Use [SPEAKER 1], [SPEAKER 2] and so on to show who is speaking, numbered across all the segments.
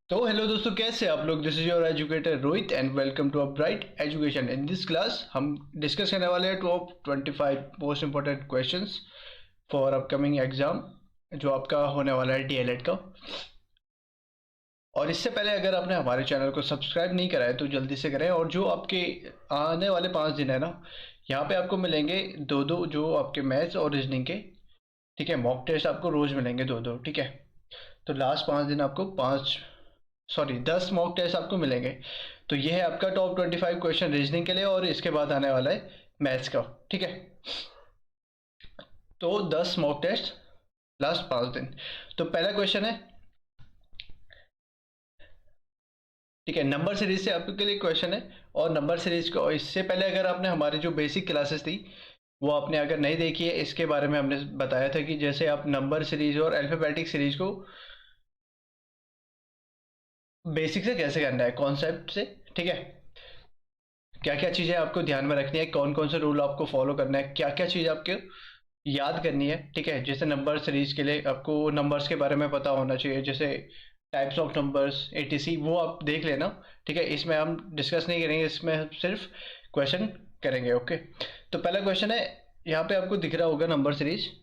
[SPEAKER 1] तो हेलो दोस्तों, कैसे आप लोग। This is your educator Rohit and welcome to a bright education. In this class हम डिस्कस करने वाले हैं top 25 most important questions for upcoming exam जो आपका होने वाला है डीएलएड का। और इससे पहले अगर आपने हमारे चैनल को सब्सक्राइब नहीं करा है तो जल्दी से करें। और जो आपके आने वाले 5 दिन है ना, यहाँ पे आपको मिलेंगे दो दो जो आपके मैथ्स और रीजनिंग के, ठीक है, मॉक टेस्ट आपको रोज मिलेंगे दो दो, ठीक है। तो लास्ट 5 दिन आपको 10 मॉक टेस्ट आपको मिलेंगे। तो ये है आपका टॉप 25 क्वेश्चन रीजनिंग के लिए, और इसके बाद आने वाला है मैथ्स का, ठीक है। तो 10 मॉक टेस्ट लास्ट 5 दिन। तो पहला क्वेश्चन है, ठीक है, नंबर सीरीज से आपके लिए क्वेश्चन है। और नंबर सीरीज को इससे पहले अगर आपने हमारी जो बेसिक क्लासेस थी वो आपने अगर नहीं देखी है, इसके बारे में हमने बताया था कि जैसे आप नंबर सीरीज और अल्फाबेटिक सीरीज को बेसिक से कैसे करना है, कॉन्सेप्ट से, ठीक है। क्या क्या चीज़ें आपको ध्यान में रखनी है, कौन कौन से रूल आपको फॉलो करना है, क्या क्या चीज़ आपको याद करनी है, ठीक है। जैसे नंबर सीरीज के लिए आपको नंबर्स के बारे में पता होना चाहिए, जैसे टाइप्स ऑफ नंबर्स एटीसी, वो आप देख लेना, ठीक है। इसमें हम डिस्कस नहीं करेंगे, इसमें हम सिर्फ क्वेश्चन करेंगे, ओके। तो पहला क्वेश्चन है, यहाँ पे आपको दिख रहा होगा नंबर सीरीज,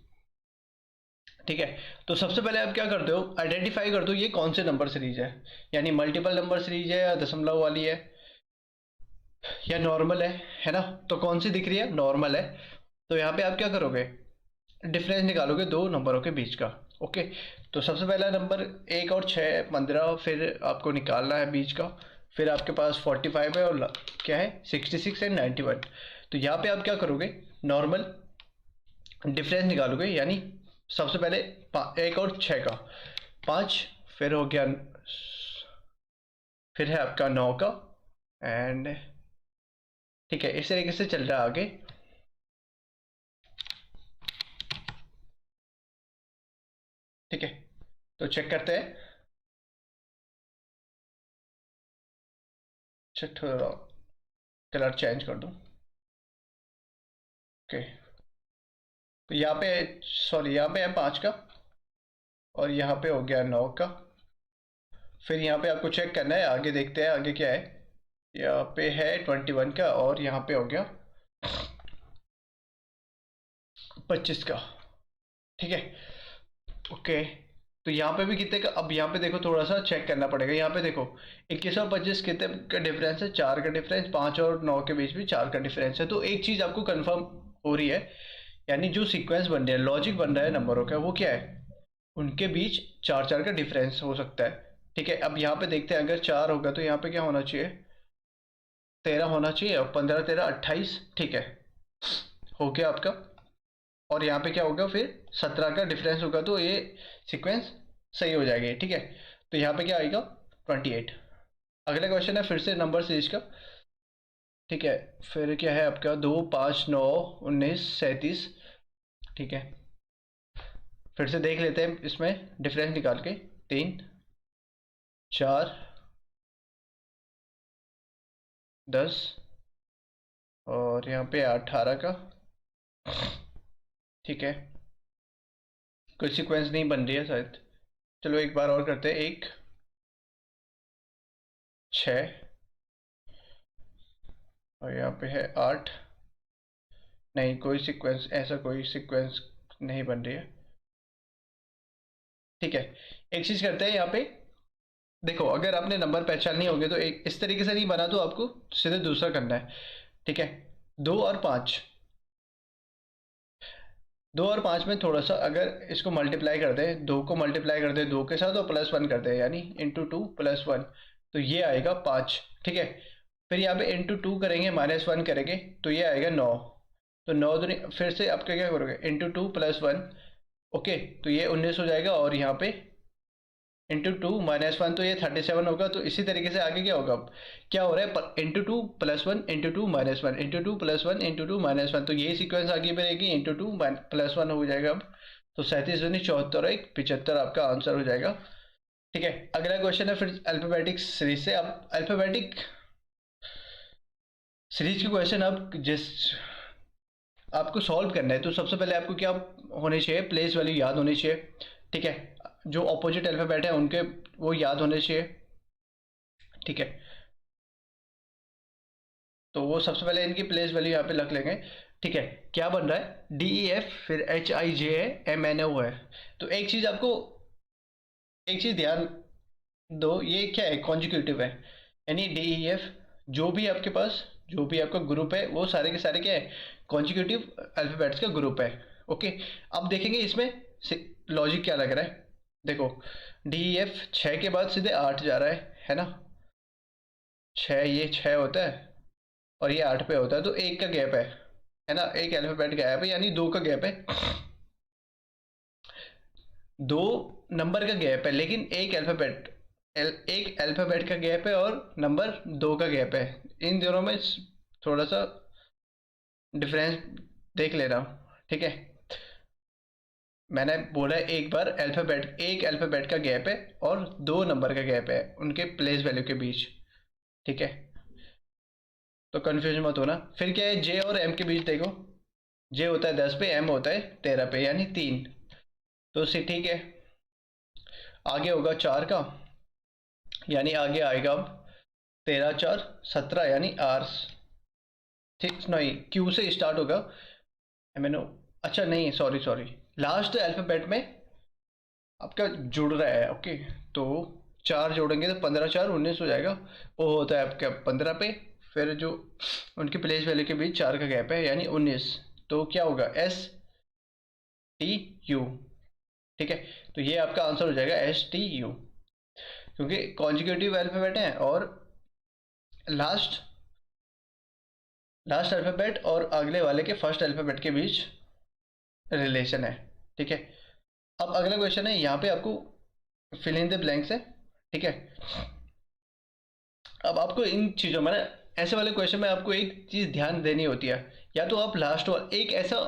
[SPEAKER 1] ठीक है। तो सबसे पहले आप क्या करते हो, आइडेंटिफाई करते हो ये कौन से नंबर सीरीज है, यानी मल्टीपल नंबर सीरीज है या दशमलव वाली है या नॉर्मल है ना। तो कौन सी दिख रही है, नॉर्मल है। तो यहाँ पे आप क्या करोगे, डिफरेंस निकालोगे दो नंबरों के बीच का, ओके। तो सबसे पहला नंबर 1 और 6 15, फिर आपको निकालना है बीच का। फिर आपके पास 45 है और क्या है 66 एंड 91। तो यहाँ पे आप क्या करोगे, नॉर्मल डिफरेंस निकालोगे, यानी सबसे पहले 1 और 6 का 5, फिर हो गया, फिर है आपका 9 का, एंड ठीक है, इस तरीके से चल रहा है आगे, ठीक है। तो चेक करते हैं, थोड़ा कलर चेंज कर दूं, ओके। तो यहाँ पे, सॉरी, यहाँ पे है 5 का, और यहाँ पे हो गया 9 का। फिर यहाँ पे आपको चेक करना है, आगे देखते हैं आगे क्या है। यहाँ पे है 21 का, और यहाँ पे हो गया 25 का, ठीक है, ओके। तो यहाँ पे भी कितने का, अब यहाँ पे देखो थोड़ा सा चेक करना पड़ेगा। यहाँ पे देखो 21 और 25 कितने का डिफरेंस है, 4 का डिफरेंस, 5 और 9 के बीच भी 4 का डिफरेंस है। तो एक चीज़ आपको कंफर्म हो रही है, यानी जो सीक्वेंस बन रहा है, लॉजिक बन रहा है नंबरों का, वो क्या है, उनके बीच 4 4 का डिफरेंस हो सकता है, ठीक है। अब यहाँ पे देखते हैं, अगर 4 होगा तो यहाँ पे क्या होना चाहिए, 13 होना चाहिए, और 15 13 28, ठीक है, हो गया आपका। और यहाँ पे क्या होगा, फिर 17 का डिफरेंस होगा, तो ये सीक्वेंस सही हो जाएगी, ठीक है। तो यहाँ पे क्या आएगा, 28। अगला क्वेश्चन है फिर से नंबर सीरीज का, ठीक है। फिर क्या है आपका, 2 5 9 19 37, ठीक है। फिर से देख लेते हैं इसमें डिफरेंस निकाल के, 3 4 10, और यहाँ पे 18 का, ठीक है। कोई सीक्वेंस नहीं बन रही है शायद, चलो एक बार और करते हैं, 1 6, और यहाँ पे है 8। नहीं, कोई सीक्वेंस, ऐसा कोई सीक्वेंस नहीं बन रही है, ठीक है। एक चीज़ करते हैं यहाँ पे, देखो अगर आपने नंबर पहचाननी होगी तो एक इस तरीके से नहीं बना, तो आपको सीधे दूसरा करना है, ठीक है। 2 और 5, 2 और 5 में थोड़ा सा अगर इसको मल्टीप्लाई कर दें, 2 को मल्टीप्लाई कर दें 2 के साथ और +1 कर दें, यानी ×2 + 1, तो ये आएगा 5, ठीक है। फिर यहाँ पे ×2 करेंगे, -1 करेंगे, तो ये आएगा 9। तो 9 दूनी, फिर से आपका क्या करोगे, ×2 + 1, ओके, तो ये 19 हो जाएगा, और यहाँ पे ×2 - 1, तो ये 37 होगा। तो इसी तरीके से आगे क्या होगा, अब क्या हो रहा है, ×2 + 1 ×2 - 1 ×2 + 1 ×2 - 1, तो यही सीक्वेंस आगे बढ़ेगी, ×2 + 1 हो जाएगा अब। तो 37 दूनी 74, 1 75 आपका आंसर हो जाएगा, ठीक है। अगला क्वेश्चन है फिर अल्फाबेटिक सीरीज से। अब अल्फाबेटिक सीरीज के क्वेश्चन अब जिस आपको सॉल्व करना है, तो सबसे पहले आपको क्या होने चाहिए, प्लेस वैल्यू याद होनी चाहिए, ठीक है। जो ऑपोजिट अल्फ़ाबेट है उनके वो याद होने चाहिए, ठीक है, तो वो सबसे पहले इनकी प्लेस वैल्यू यहाँ पे रख लेंगे। ठीक है, क्या बन रहा है, डी ई एफ, फिर एच आई जे है, एम एन ओ है। तो एक चीज़ आपको, एक चीज़ ध्यान दो, ये क्या है, कॉन्जिक्यूटिव है, यानी डी ई एफ जो भी आपके पास, जो भी आपका ग्रुप है वो सारे के सारे क्या है, कॉन्जिक्यूटिव अल्फ़ाबेट्स का ग्रुप है। ओके, अब देखेंगे इसमें लॉजिक क्या लग रहा है। देखो, डी ई एफ 6 के बाद सीधे 8 जा रहा है ना, 6, ये 6 होता है और ये 8 पे होता है, तो एक का गैप है ना, एक अल्फ़ाबेट गैप है, यानी 2 का गैप है, 2 नंबर का गैप है, लेकिन एक अल्फ़ाबेट का गैप है और नंबर 2 का गैप है। इन दोनों में थोड़ा सा डिफरेंस देख ले रहा हूँ। ठीक है, मैंने बोला एक बार अल्फ़ाबेट, एक अल्फ़ाबेट का गैप है और 2 नंबर का गैप है उनके प्लेस वैल्यू के बीच। ठीक है, तो कंफ्यूज मत होना। फिर क्या है, जे और एम के बीच देखो, जे होता है 10 पे, एम होता है 13 पे, यानी 3, तो सी ठीक है। आगे होगा 4 का, यानी आगे आएगा अब 13 4 17, यानी आर्स। ठीक, नहीं, क्यू से स्टार्ट होगा, एम एन ओ, अच्छा नहीं, सॉरी सॉरी, लास्ट अल्फ़ाबेट में आपका जुड़ रहा है। ओके, तो 4 जोड़ेंगे तो 15 4 19 हो जाएगा, वो होता है आपका 15 पे, फिर जो उनकी प्लेस वैल्यू के बीच 4 का गैप है, यानी 19, तो क्या होगा, एस टी यू। ठीक है, तो ये आपका आंसर हो जाएगा एस टी यू, क्योंकि कॉन्जिक्यूटिव अल्फ़ाबेट है और लास्ट लास्ट अल्फ़ाबेट और अगले वाले के फर्स्ट अल्फ़ाबेट के बीच रिलेशन है। ठीक है, अब अगला क्वेश्चन है, यहाँ पे आपको फिल इन द ब्लैंक्स है। ठीक है, अब आपको इन चीज़ों में ना, ऐसे वाले क्वेश्चन में आपको एक चीज़ ध्यान देनी होती है, या तो आप लास्ट वाला एक ऐसा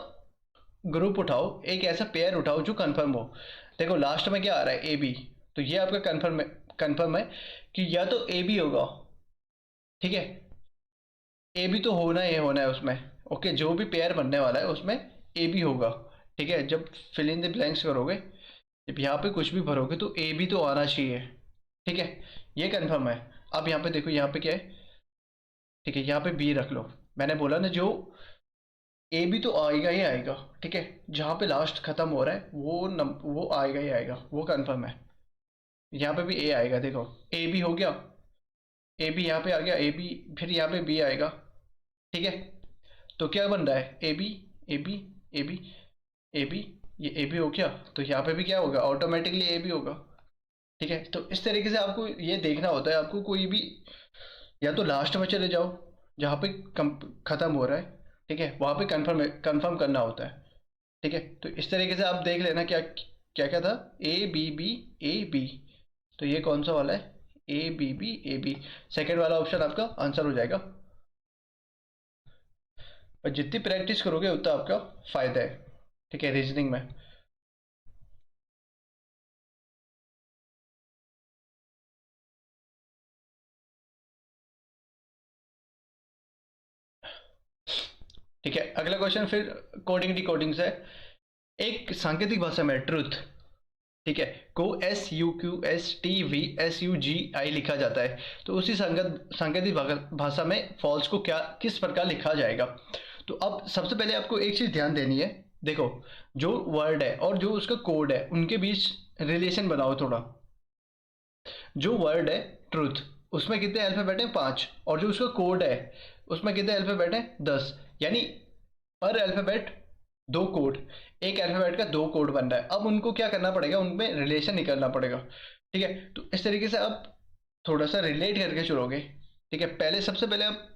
[SPEAKER 1] ग्रुप उठाओ, एक ऐसा पेयर उठाओ जो कंफर्म हो। देखो लास्ट में क्या आ रहा है, ए बी, तो ये आपका कंफर्म है कि या तो ए बी होगा। ठीक है, ए बी तो होना ही होना है उसमें। ओके, जो भी पेयर बनने वाला है उसमें ए बी होगा। ठीक है, जब फिल इन द ब्लैंक्स करोगे, जब यहाँ पे कुछ भी भरोगे तो ए बी तो आना चाहिए। ठीक है, ये कंफर्म है। अब यहाँ पे देखो, यहाँ पे क्या है, ठीक है, यहाँ पे बी रख लो। मैंने बोला ना, जो ए बी तो आएगा ही आएगा। ठीक है, जहाँ पे लास्ट खत्म हो रहा है वो आएगा ही आएगा, वो कंफर्म है। यहाँ पे भी ए आएगा, देखो ए बी हो गया, ए बी यहाँ पे आ गया, ए बी, फिर यहाँ पे बी आएगा। ठीक है, तो क्या बन रहा है, A B A B A B A B, ये ए बी हो गया, तो यहाँ पे भी क्या होगा, ऑटोमेटिकली ए बी होगा। ठीक है, तो इस तरीके से आपको ये देखना होता है, आपको कोई भी, या तो लास्ट में चले जाओ जहाँ पे खत्म हो रहा है, ठीक है, वहाँ पे कंफर्म करना होता है। ठीक है, तो इस तरीके से आप देख लेना क्या क्या क्या था, बी ए बी, तो ये कौन सा वाला है, ए बी, सेकेंड वाला ऑप्शन आपका आंसर हो जाएगा। और जितनी प्रैक्टिस करोगे उतना आपका फायदा है। ठीक है, रीजनिंग में। ठीक है, अगला क्वेश्चन फिर कोडिंग डिकोडिंग से। एक सांकेतिक भाषा में ट्रुथ, ठीक है, को S U Q S T V S U G I लिखा जाता है, तो उसी सांकेतिक भाषा में फॉल्स को क्या किस प्रकार लिखा जाएगा। तो अब सबसे पहले आपको एक चीज़ ध्यान देनी है। देखो, जो वर्ड है और जो उसका कोड है उनके बीच रिलेशन बनाओ थोड़ा। जो वर्ड है ट्रूथ, उसमें कितने अल्फ़ाबेट हैं, 5, और जो उसका कोड है उसमें कितने अल्फ़ाबेट हैं, 10, यानी पर अल्फ़ाबेट 2 कोड, एक अल्फ़ाबेट का 2 कोड बन रहा है। अब उनको क्या करना पड़ेगा, उनमें रिलेशन निकालना पड़ेगा। ठीक है, तो इस तरीके से आप थोड़ा सा रिलेट करके चलोगे। ठीक है, पहले सबसे पहले आप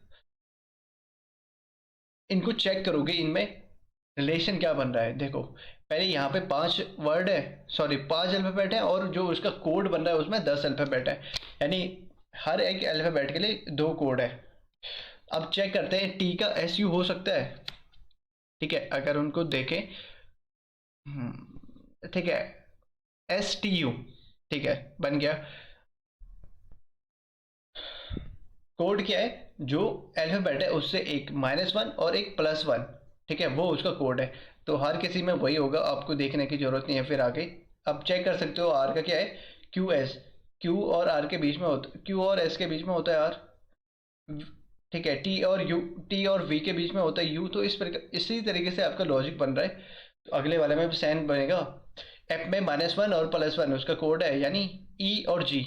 [SPEAKER 1] इनको चेक करोगे, इनमें रिलेशन क्या बन रहा है। देखो, पहले यहाँ पे 5 वर्ड है, सॉरी 5 अल्फ़ाबेट है, और जो उसका कोड बन रहा है उसमें 10 अल्फ़ाबेट है, यानी हर एक अल्फ़ाबेट के लिए 2 कोड है। अब चेक करते हैं, टी का एस यू हो सकता है। ठीक है, अगर उनको देखें, ठीक है, एस टी यू, ठीक है, बन गया। कोड क्या है, जो अल्फ़ाबेट है उससे एक -1 और एक +1, ठीक है, वो उसका कोड है। तो हर किसी में वही होगा, आपको देखने की ज़रूरत नहीं है। फिर आगे अब चेक कर सकते हो, आर का क्या है, क्यू एस, क्यू और आर के बीच में होता, क्यू और एस के बीच में होता है आर, ठीक है। टी और यू, टी और वी के बीच में होता है यू। तो इस प्रकार इसी तरीके से आपका लॉजिक बन रहा है। तो अगले वाले में भी सेम बनेगा। एफ में -1 और +1 उसका कोड है, यानी ई और जी,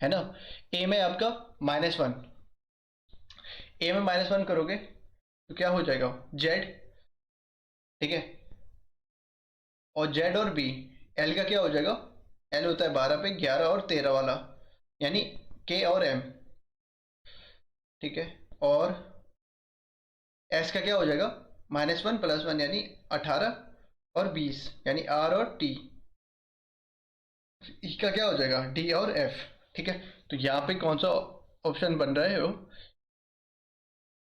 [SPEAKER 1] है ना। ए में आपका -1, ए में -1 करोगे तो क्या हो जाएगा, जेड, ठीक है। और जेड और बी, एल का क्या हो जाएगा, एल होता है 12 पे 11 और 13 वाला, यानी के और एम, ठीक है। और एस का क्या हो जाएगा, -1 + 1 यानी 18 और 20, यानी आर और टी। ई का क्या हो जाएगा, डी और एफ, ठीक है। तो यहाँ पे कौन सा ऑप्शन बन रहा है, वो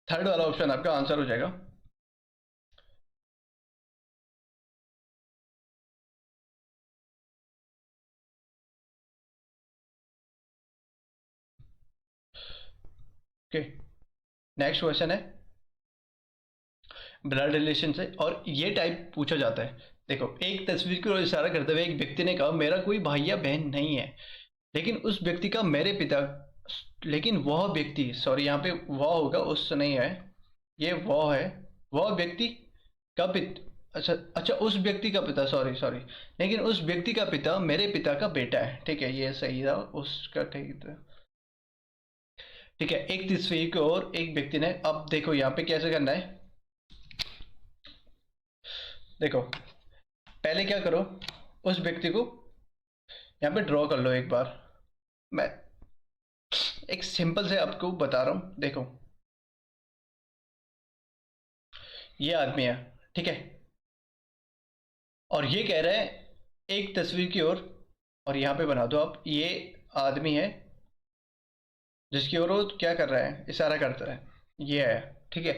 [SPEAKER 1] थर्ड वाला ऑप्शन आपका आंसर हो जाएगा। ओके, नेक्स्ट क्वेश्चन है ब्लड रिलेशन से, और ये टाइप पूछा जाता है। देखो, एक तस्वीर की ओर इशारा करते हुए एक व्यक्ति ने कहा, मेरा कोई भाई या बहन नहीं है, लेकिन उस व्यक्ति का मेरे पिता, लेकिन वह व्यक्ति, सॉरी यहाँ पे वह होगा, उस नहीं है, ये वह है, वह व्यक्ति का पिता, अच्छा अच्छा, उस व्यक्ति का पिता, सॉरी सॉरी, लेकिन उस व्यक्ति का पिता मेरे पिता का बेटा है, ठीक है, ये सही था, उसका ठीक था, ठीक है। एक तस्वीर की ओर एक व्यक्ति ने, अब देखो यहाँ पे कैसे करना है, देखो पहले क्या करो, उस व्यक्ति को यहाँ पे ड्रॉ कर लो एक बार। मैं एक सिंपल से आपको बता रहा हूँ, देखो ये आदमी है, ठीक है, और ये कह रहा है एक तस्वीर की ओर, और यहाँ पे बना दो आप, ये आदमी है जिसकी ओर वो क्या कर रहा है, इशारा करता है, ये है, ठीक है,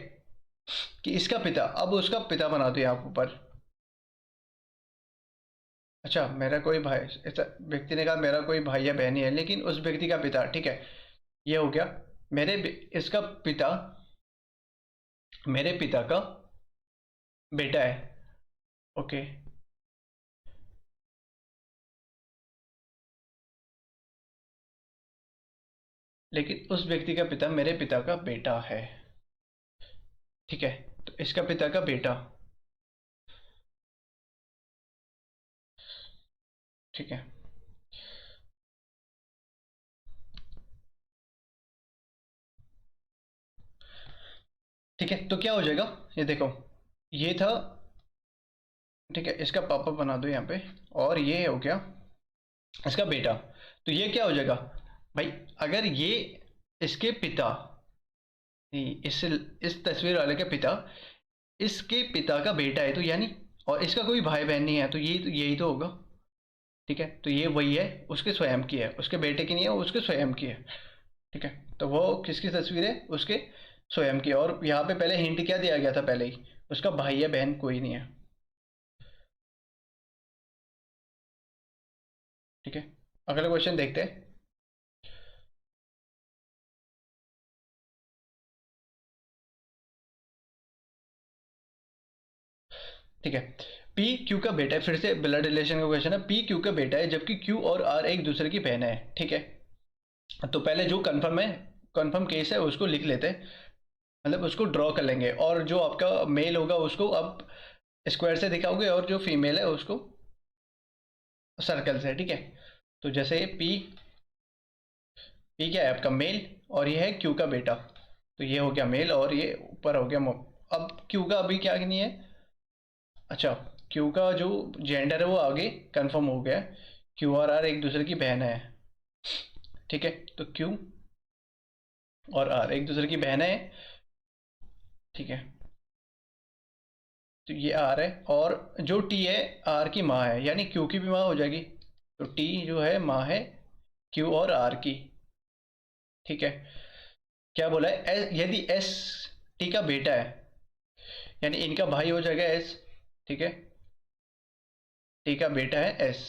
[SPEAKER 1] कि इसका पिता, अब उसका पिता बना दो यहाँ ऊपर। अच्छा, मेरा कोई भाई, ऐसा व्यक्ति ने कहा मेरा कोई भाई या बहन ही है, लेकिन उस व्यक्ति का पिता, ठीक है, ये हो गया, इसका पिता मेरे पिता का बेटा है, ओके। लेकिन उस व्यक्ति का पिता मेरे पिता का बेटा है, ठीक है। तो इसका पिता का बेटा, ठीक है, ठीक है। तो क्या हो जाएगा, ये देखो, ये था, ठीक है, इसका पापा बना दो यहाँ पे, और ये हो गया इसका बेटा। तो ये क्या हो जाएगा भाई, अगर ये इसके पिता, इस तस्वीर वाले के पिता इसके पिता का बेटा है, तो यानी, और इसका कोई भाई बहन नहीं है, तो यही तो होगा, ठीक है। तो ये वही है, उसके स्वयं की है, उसके बेटे की नहीं है, उसके स्वयं की है, ठीक है। तो वो किसकी तस्वीर है, उसके स्वयं की। और यहाँ पे पहले हिंट क्या दिया गया था, पहले ही, उसका भाई या बहन कोई नहीं है, ठीक है। अगला क्वेश्चन देखते हैं। ठीक है, पी क्यू का बेटा है, फिर से ब्लड रिलेशन का क्वेश्चन है, पी क्यू का बेटा है जबकि क्यू और आर एक दूसरे की बहन है, ठीक है। तो पहले जो कंफर्म है, कंफर्म केस है, उसको लिख लेते हैं, मतलब उसको ड्रॉ कर लेंगे, और जो आपका मेल होगा उसको अब स्क्वायर से दिखाओगे, और जो फीमेल है उसको सर्कल से, ठीक है। तो जैसे पी, पी क्या है आपका मेल, और ये है क्यू का बेटा, तो ये हो गया मेल, और ये ऊपर हो गया अब क्यू का अभी क्या नहीं है, अच्छा, क्यू का जो जेंडर है वो आगे कंफर्म हो गया, क्यू और आर एक दूसरे की बहन है, ठीक है। तो क्यू और आर एक दूसरे की बहन है, ठीक है। तो ये आर है, और जो टी है आर की माँ है, यानी क्यू की भी माँ हो जाएगी, तो टी जो है माँ है क्यू और आर की, ठीक है। क्या बोला है, यदि एस टी का बेटा है, यानी इनका भाई हो जाएगा एस, ठीक है, टी का बेटा है एस,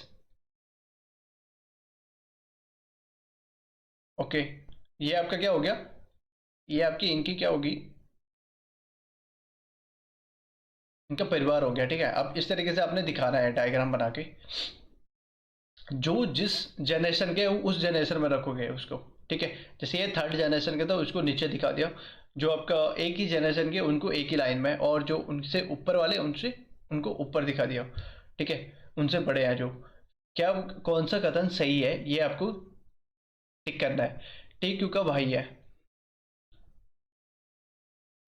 [SPEAKER 1] ओके। ये आपका क्या हो गया, ये आपकी इनकी क्या होगी, इनका परिवार हो गया, ठीक है। अब इस तरीके से आपने दिखाना है डायग्राम बना के, जो जिस जनरेशन के उस जनरेशन में रखोगे उसको, ठीक है। जैसे ये थर्ड जनरेशन के तो उसको नीचे दिखा दिया, जो आपका एक ही जनरेशन के उनको एक ही लाइन में, और जो उनसे ऊपर वाले उनसे उनको ऊपर दिखा दिया, ठीक है। उनसे बड़े हैं जो, क्या कौन सा कथन सही है ये आपको टिक करना है। टी क्यू का भाई है,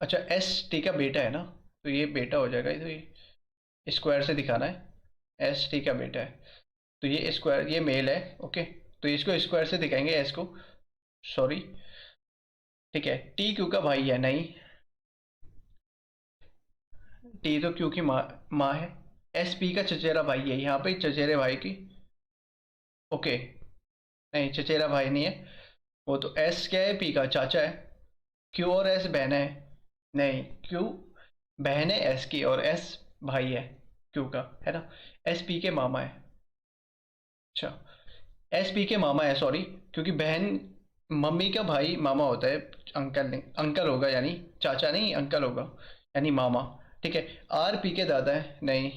[SPEAKER 1] अच्छा एस टी का बेटा है ना, तो ये बेटा हो जाएगा, तो ये स्क्वायर से दिखाना है, एस टी का बेटा है, तो ये स्क्वायर, ये मेल है, ओके। तो इसको स्क्वायर से दिखाएंगे एस को, सॉरी, ठीक है। टी क्यू का भाई है नहीं, टी तो क्यू की माँ है। एस पी का चचेरा भाई है, यहाँ पे चचेरे भाई की, ओके। नहीं चचेरा भाई नहीं है वो, तो एस क्या है, पी का चाचा है। क्यू और एस बहन है, नहीं क्यू बहन है एस की, और एस भाई है क्यू का, है ना। एस पी के मामा है, अच्छा एस पी के मामा है, सॉरी, क्योंकि बहन मम्मी का भाई मामा होता है, अंकल नहीं, अंकल होगा यानी, चाचा नहीं अंकल होगा, यानी मामा, ठीक है। आर पी के दादा है नहीं,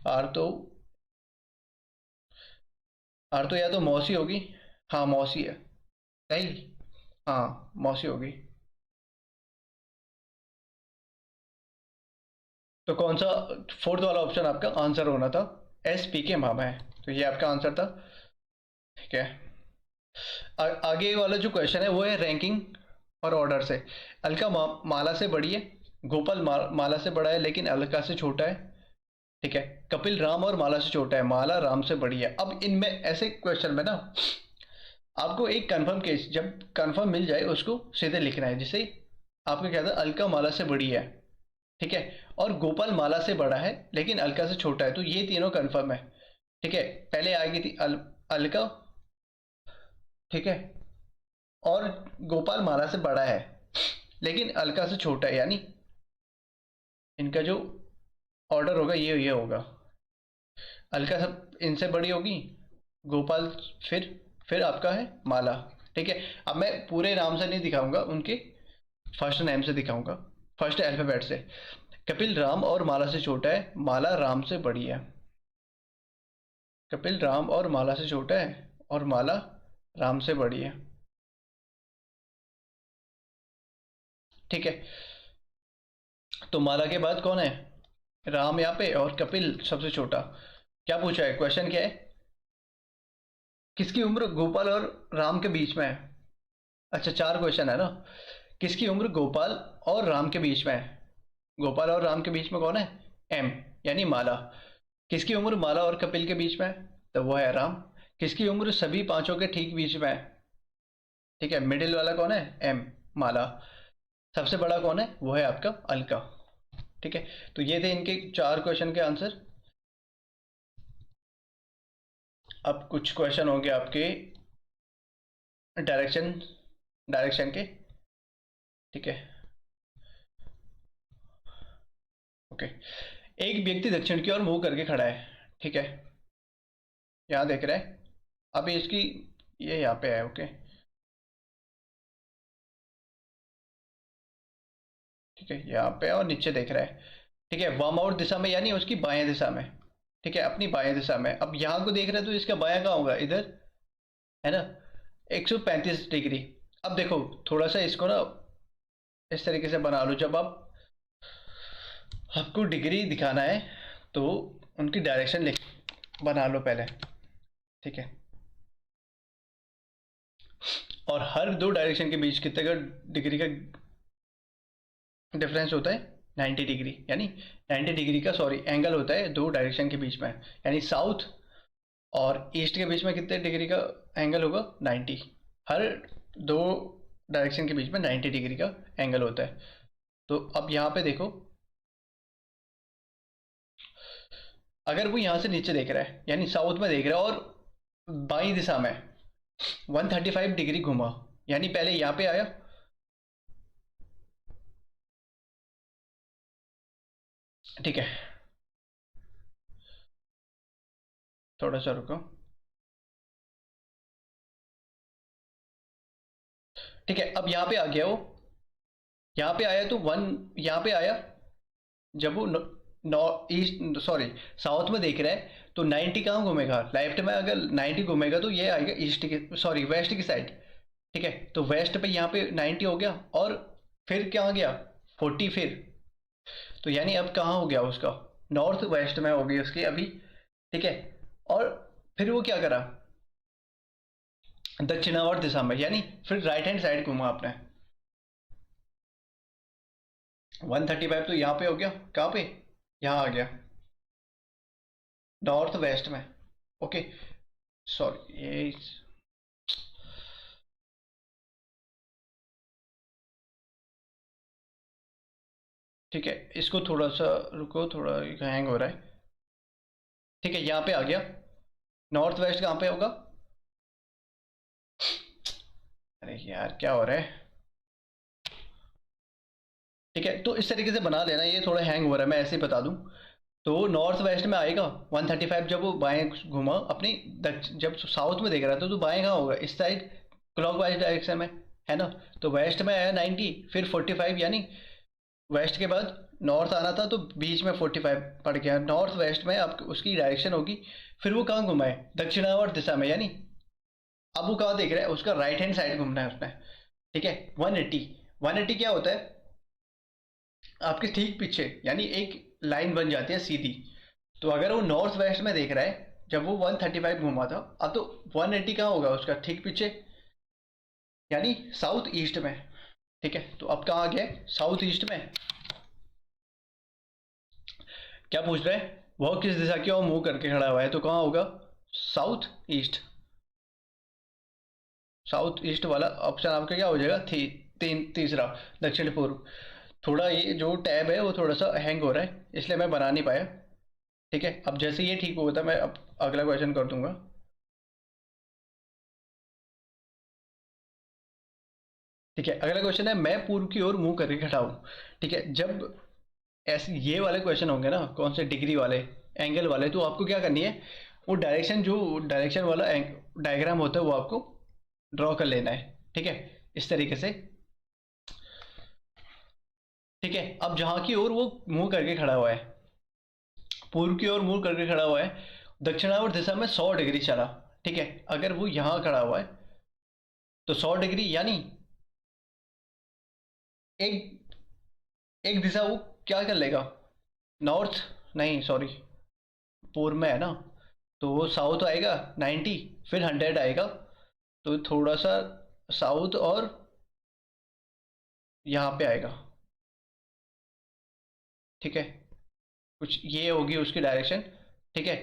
[SPEAKER 1] आर तो, आर तो या तो मौसी होगी, हाँ मौसी है, नहीं, हाँ मौसी होगी। तो कौन सा फोर्थ वाला ऑप्शन आपका आंसर होना था, एस पी के मामा है, तो ये आपका आंसर था, ठीक है। आगे वाला जो क्वेश्चन है वो है रैंकिंग और ऑर्डर से। अलका माला से बड़ी है, गोपाल माला से बड़ा है लेकिन अलका से छोटा है, ठीक है। कपिल राम और माला से छोटा है, माला राम से बड़ी है। अब इनमें ऐसे क्वेश्चन में ना आपको एक कंफर्म केस, जब कंफर्म मिल जाए उसको सीधे लिखना है। जैसे आपका क्या था, अलका माला से बड़ी है, ठीक है, और गोपाल माला से बड़ा है लेकिन अलका से छोटा है, तो ये तीनों कंफर्म है, ठीक है। पहले आएगी थी अलका, ठीक है, और गोपाल माला से बड़ा है लेकिन अलका से छोटा है, यानी इनका जो ऑर्डर होगा ये होगा, अलका सब इनसे बड़ी होगी, गोपाल, फिर आपका है माला, ठीक है। अब मैं पूरे नाम से नहीं दिखाऊंगा, उनके फर्स्ट नेम से दिखाऊंगा, फर्स्ट अल्फाबेट से। कपिल राम और माला से छोटा है, माला राम से बड़ी है। कपिल राम और माला से छोटा है और माला राम से बड़ी है, ठीक है। तो माला के बाद कौन है, राम यहाँ पे, और कपिल सबसे छोटा। क्या पूछा है, क्वेश्चन क्या है, किसकी उम्र गोपाल और राम के बीच में है। अच्छा चार क्वेश्चन है ना। किसकी उम्र गोपाल और राम के बीच में है, गोपाल और राम के बीच में कौन है, एम, यानी माला। किसकी उम्र माला और कपिल के बीच में है, तो वो है राम। किसकी उम्र सभी पांचों के ठीक बीच में है, ठीक है, मिडिल वाला कौन है, एम, माला। सबसे बड़ा कौन है, वो है आपका अलका, ठीक है। तो ये थे इनके चार क्वेश्चन के आंसर। अब कुछ क्वेश्चन होंगे आपके डायरेक्शन, डायरेक्शन के, ठीक है, ओके। एक व्यक्ति दक्षिण की ओर मुंह करके खड़ा है, ठीक है, यहाँ देख रहा है, अभी इसकी, ये यहाँ पे है, ओके, ठीक है, यहाँ पे और नीचे देख रहा है, ठीक है, वाम आउट दिशा में, यानी उसकी बाएं दिशा में, ठीक है, अपनी बाएं दिशा में। अब यहाँ को देख रहा है तो इसका बायां कहाँ होगा, इधर, है ना, 135 डिग्री। अब देखो थोड़ा सा इसको ना इस तरीके से बना लो, जब आप, आपको डिग्री दिखाना है तो उनकी डायरेक्शन लिख बना लो पहले, ठीक है। और हर दो डायरेक्शन के बीच कितने का डिग्री का डिफरेंस होता है, 90 डिग्री, यानी 90 डिग्री का, सॉरी, एंगल होता है दो डायरेक्शन के बीच में, यानी साउथ और ईस्ट के बीच में कितने डिग्री का एंगल होगा, 90। हर दो डायरेक्शन के बीच में 90 डिग्री का एंगल होता है। तो अब यहाँ पे देखो, अगर वो यहाँ से नीचे देख रहा है यानी साउथ में देख रहा है, और बाई दिशा में 135 डिग्री घुमा, यानी पहले यहाँ पे आया, ठीक है, थोड़ा सा रुको, ठीक है। अब यहाँ पे आ गया वो, यहाँ पे आया तो वन, यहाँ पे आया, जब वो नॉर्थ ईस्ट सॉरी साउथ में देख रहा है तो 90 कहाँ घूमेगा, लेफ्ट में अगर 90 घूमेगा तो ये आएगा ईस्ट की सॉरी वेस्ट की साइड। ठीक है, तो वेस्ट पे यहाँ पे 90 हो गया और फिर क्या आ गया 40 फिर। तो यानी अब कहाँ हो गया उसका, नॉर्थ वेस्ट में हो गई उसकी अभी। ठीक है, और फिर वो क्या करा दक्षिणावर्त दिशा में, यानी फिर राइट हैंड साइड घूमा आपने। 135 तो यहाँ पे हो गया, कहाँ पे, यहाँ आ गया नॉर्थ वेस्ट में। ओके सॉरी ये ठीक है, इसको थोड़ा सा रुको, थोड़ा हैंग हो रहा है। ठीक है, यहाँ पे आ गया, नॉर्थ वेस्ट कहाँ पे होगा, अरे यार क्या हो रहा है। ठीक है, तो इस तरीके से बना लेना, ये थोड़ा हैंग हो रहा है मैं ऐसे ही बता दूं। तो नॉर्थ वेस्ट में आएगा 135, जब वो बाएं घुमा अपनी जब साउथ में देख रहा था तो बाएं कहाँ होगा, इस साइड क्लॉक वाइज डायरेक्शन में, है ना। तो वेस्ट में आया 90 फिर 45, यानी वेस्ट के बाद नॉर्थ आना था तो बीच में 45 पड़ गया, नॉर्थ वेस्ट में अब उसकी डायरेक्शन होगी। फिर वो कहाँ घुमा है दक्षिणावर्त दिशा में, यानी अब वो कहाँ देख रहा है, उसका राइट हैंड साइड घूमना है उसने। ठीक है, 180, 180 क्या होता है आपके ठीक पीछे, यानी एक लाइन बन जाती है सीधी। तो अगर वो नॉर्थ वेस्ट में देख रहा है जब वो 135 घुमा था, अब तो 180 कहाँ होगा उसका ठीक पीछे, यानी साउथ ईस्ट में। ठीक है, तो अब कहाँ आ गया साउथ ईस्ट में। क्या पूछ रहे हैं, वह किस दिशा की ओर मुंह करके खड़ा हुआ है, तो कहाँ होगा साउथ ईस्ट। साउथ ईस्ट वाला ऑप्शन आपका क्या हो जाएगा, तीसरा दक्षिण पूर्व। थोड़ा ये जो टैब है वो थोड़ा सा हैंग हो रहा है इसलिए मैं बना नहीं पाया। ठीक है, अब जैसे ये ठीक होता मैं अब अगला क्वेश्चन कर दूंगा। ठीक है, अगला क्वेश्चन है मैं पूर्व की ओर मुंह करके खड़ा हूँ। ठीक है, जब ऐसे ये वाले क्वेश्चन होंगे ना कौन से डिग्री वाले एंगल वाले, तो आपको क्या करनी है, वो डायरेक्शन जो डायरेक्शन वाला डायग्राम होता है वो आपको ड्रॉ कर लेना है। ठीक है, इस तरीके से। ठीक है, अब जहाँ की ओर वो मुंह करके खड़ा हुआ है, पूर्व की ओर मुंह करके खड़ा हुआ है, दक्षिणावर्त दिशा में 100 डिग्री चला। ठीक है, अगर वो यहाँ खड़ा हुआ है तो 100 डिग्री, यानी एक एक दिशा वो क्या कर लेगा, नॉर्थ नहीं सॉरी पूर्व में है ना, तो वो साउथ आएगा 90 फिर 100 आएगा, तो थोड़ा सा साउथ और यहाँ पे आएगा। ठीक है, कुछ ये होगी उसकी डायरेक्शन। ठीक है,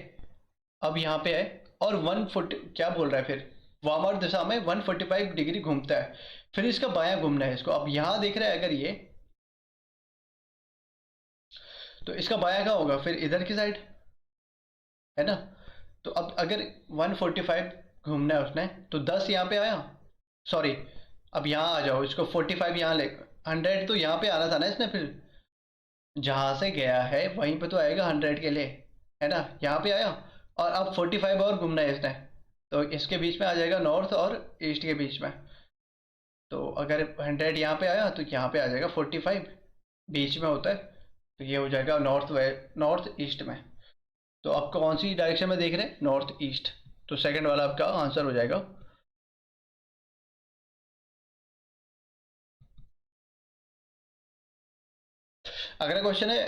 [SPEAKER 1] अब यहाँ पे है और 140 क्या बोल रहा है फिर, वामावर्त दिशा में 145 डिग्री घूमता है, फिर इसका बायां घूमना है इसको। अब यहाँ देख रहा है अगर ये, तो इसका बायां कहाँ होगा फिर इधर की साइड, है ना। तो अब अगर 145 घूमना है उसने तो 10 यहाँ पे आया, सॉरी अब यहाँ आ जाओ, इसको 45 यहाँ ले, 100 तो यहाँ पे आना था ना इसने, फिर जहाँ से गया है वहीं पे तो आएगा 100 के लिए, है ना, यहाँ पे आया। और अब 45 और घूमना है इसने, तो इसके बीच में आ जाएगा नॉर्थ और ईस्ट के बीच में। तो अगर 100 यहाँ पे आया तो यहाँ पे आ जाएगा 45, बीच में होता है, तो ये हो जाएगा नॉर्थ ईस्ट में। तो आप कौन सी डायरेक्शन में देख रहे हैं, नॉर्थ ईस्ट, तो सेकंड वाला आपका आंसर हो जाएगा। अगला क्वेश्चन है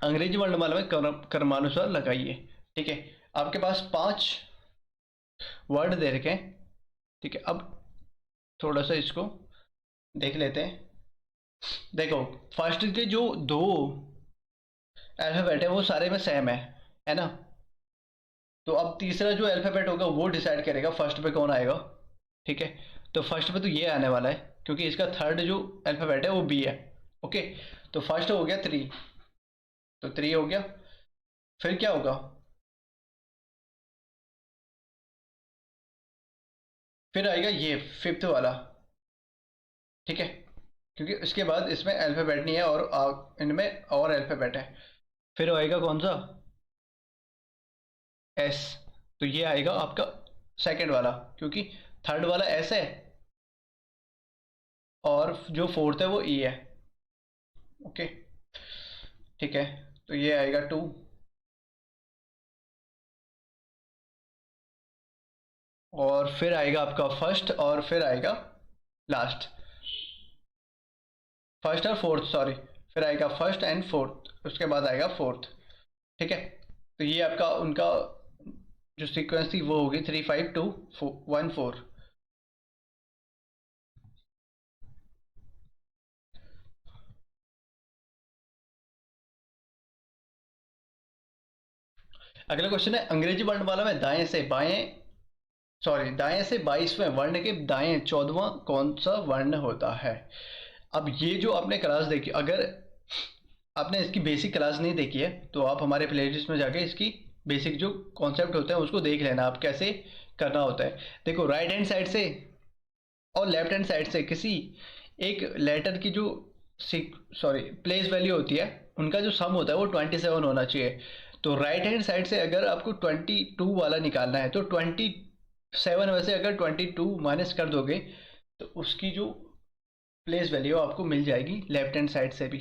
[SPEAKER 1] अंग्रेजी वर्णमाला में क्रमानुसार लगाइए। ठीक है, आपके पास 5 वर्ड दे रखे हैं। ठीक है, अब थोड़ा सा इसको देख लेते हैं। देखो, फर्स्ट के जो दो अल्फाबेट है वो सारे में सेम है ना। तो अब तीसरा जो अल्फाबेट होगा वो डिसाइड करेगा फर्स्ट पे कौन आएगा। ठीक है, तो फर्स्ट पे तो ये आने वाला है क्योंकि इसका थर्ड जो अल्फाबेट है वो बी है। ओके, तो फर्स्ट हो गया 3, तो 3 हो गया, फिर क्या होगा, फिर आएगा ये फिफ्थ वाला। ठीक है, क्योंकि उसके बाद इसमें अल्फाबेट नहीं है और इनमें और अल्फाबेट है। फिर आएगा कौन सा, एस, तो ये आएगा आपका सेकंड वाला, क्योंकि थर्ड वाला एस है और जो फोर्थ है वो ई है। ओके, ठीक है, तो ये आएगा 2, और फिर आएगा आपका फर्स्ट, और फिर आएगा लास्ट, फर्स्ट और फोर्थ, सॉरी, फिर आएगा फर्स्ट एंड फोर्थ, उसके बाद आएगा फोर्थ। ठीक है, तो ये आपका उनका जो सीक्वेंस थी वो होगी 3 5 2 1 4। अगला क्वेश्चन है, अंग्रेजी वर्णमाला में दाएं से बाएं, सॉरी, दाएं से 22वें वर्ण के दाएं 14वां कौन सा वर्ण होता है? अब ये जो आपने क्लास देखी, अगर आपने इसकी बेसिक क्लास नहीं देखी है तो आप हमारे प्लेलिस्ट में जाके इसकी बेसिक जो कॉन्सेप्ट होते हैं उसको देख लेना, आप कैसे करना होता है। देखो, राइट हैंड साइड से और लेफ्ट हैंड साइड से किसी एक लेटर की जो सॉरी प्लेस वैल्यू होती है, उनका जो सम होता है वो 27 होना चाहिए। तो राइट हैंड साइड से अगर आपको 22 वाला निकालना है तो 27 में से अगर 22 माइनस कर दोगे तो उसकी जो प्लेस वैल्यू आपको मिल जाएगी लेफ्ट हैंड साइड से भी।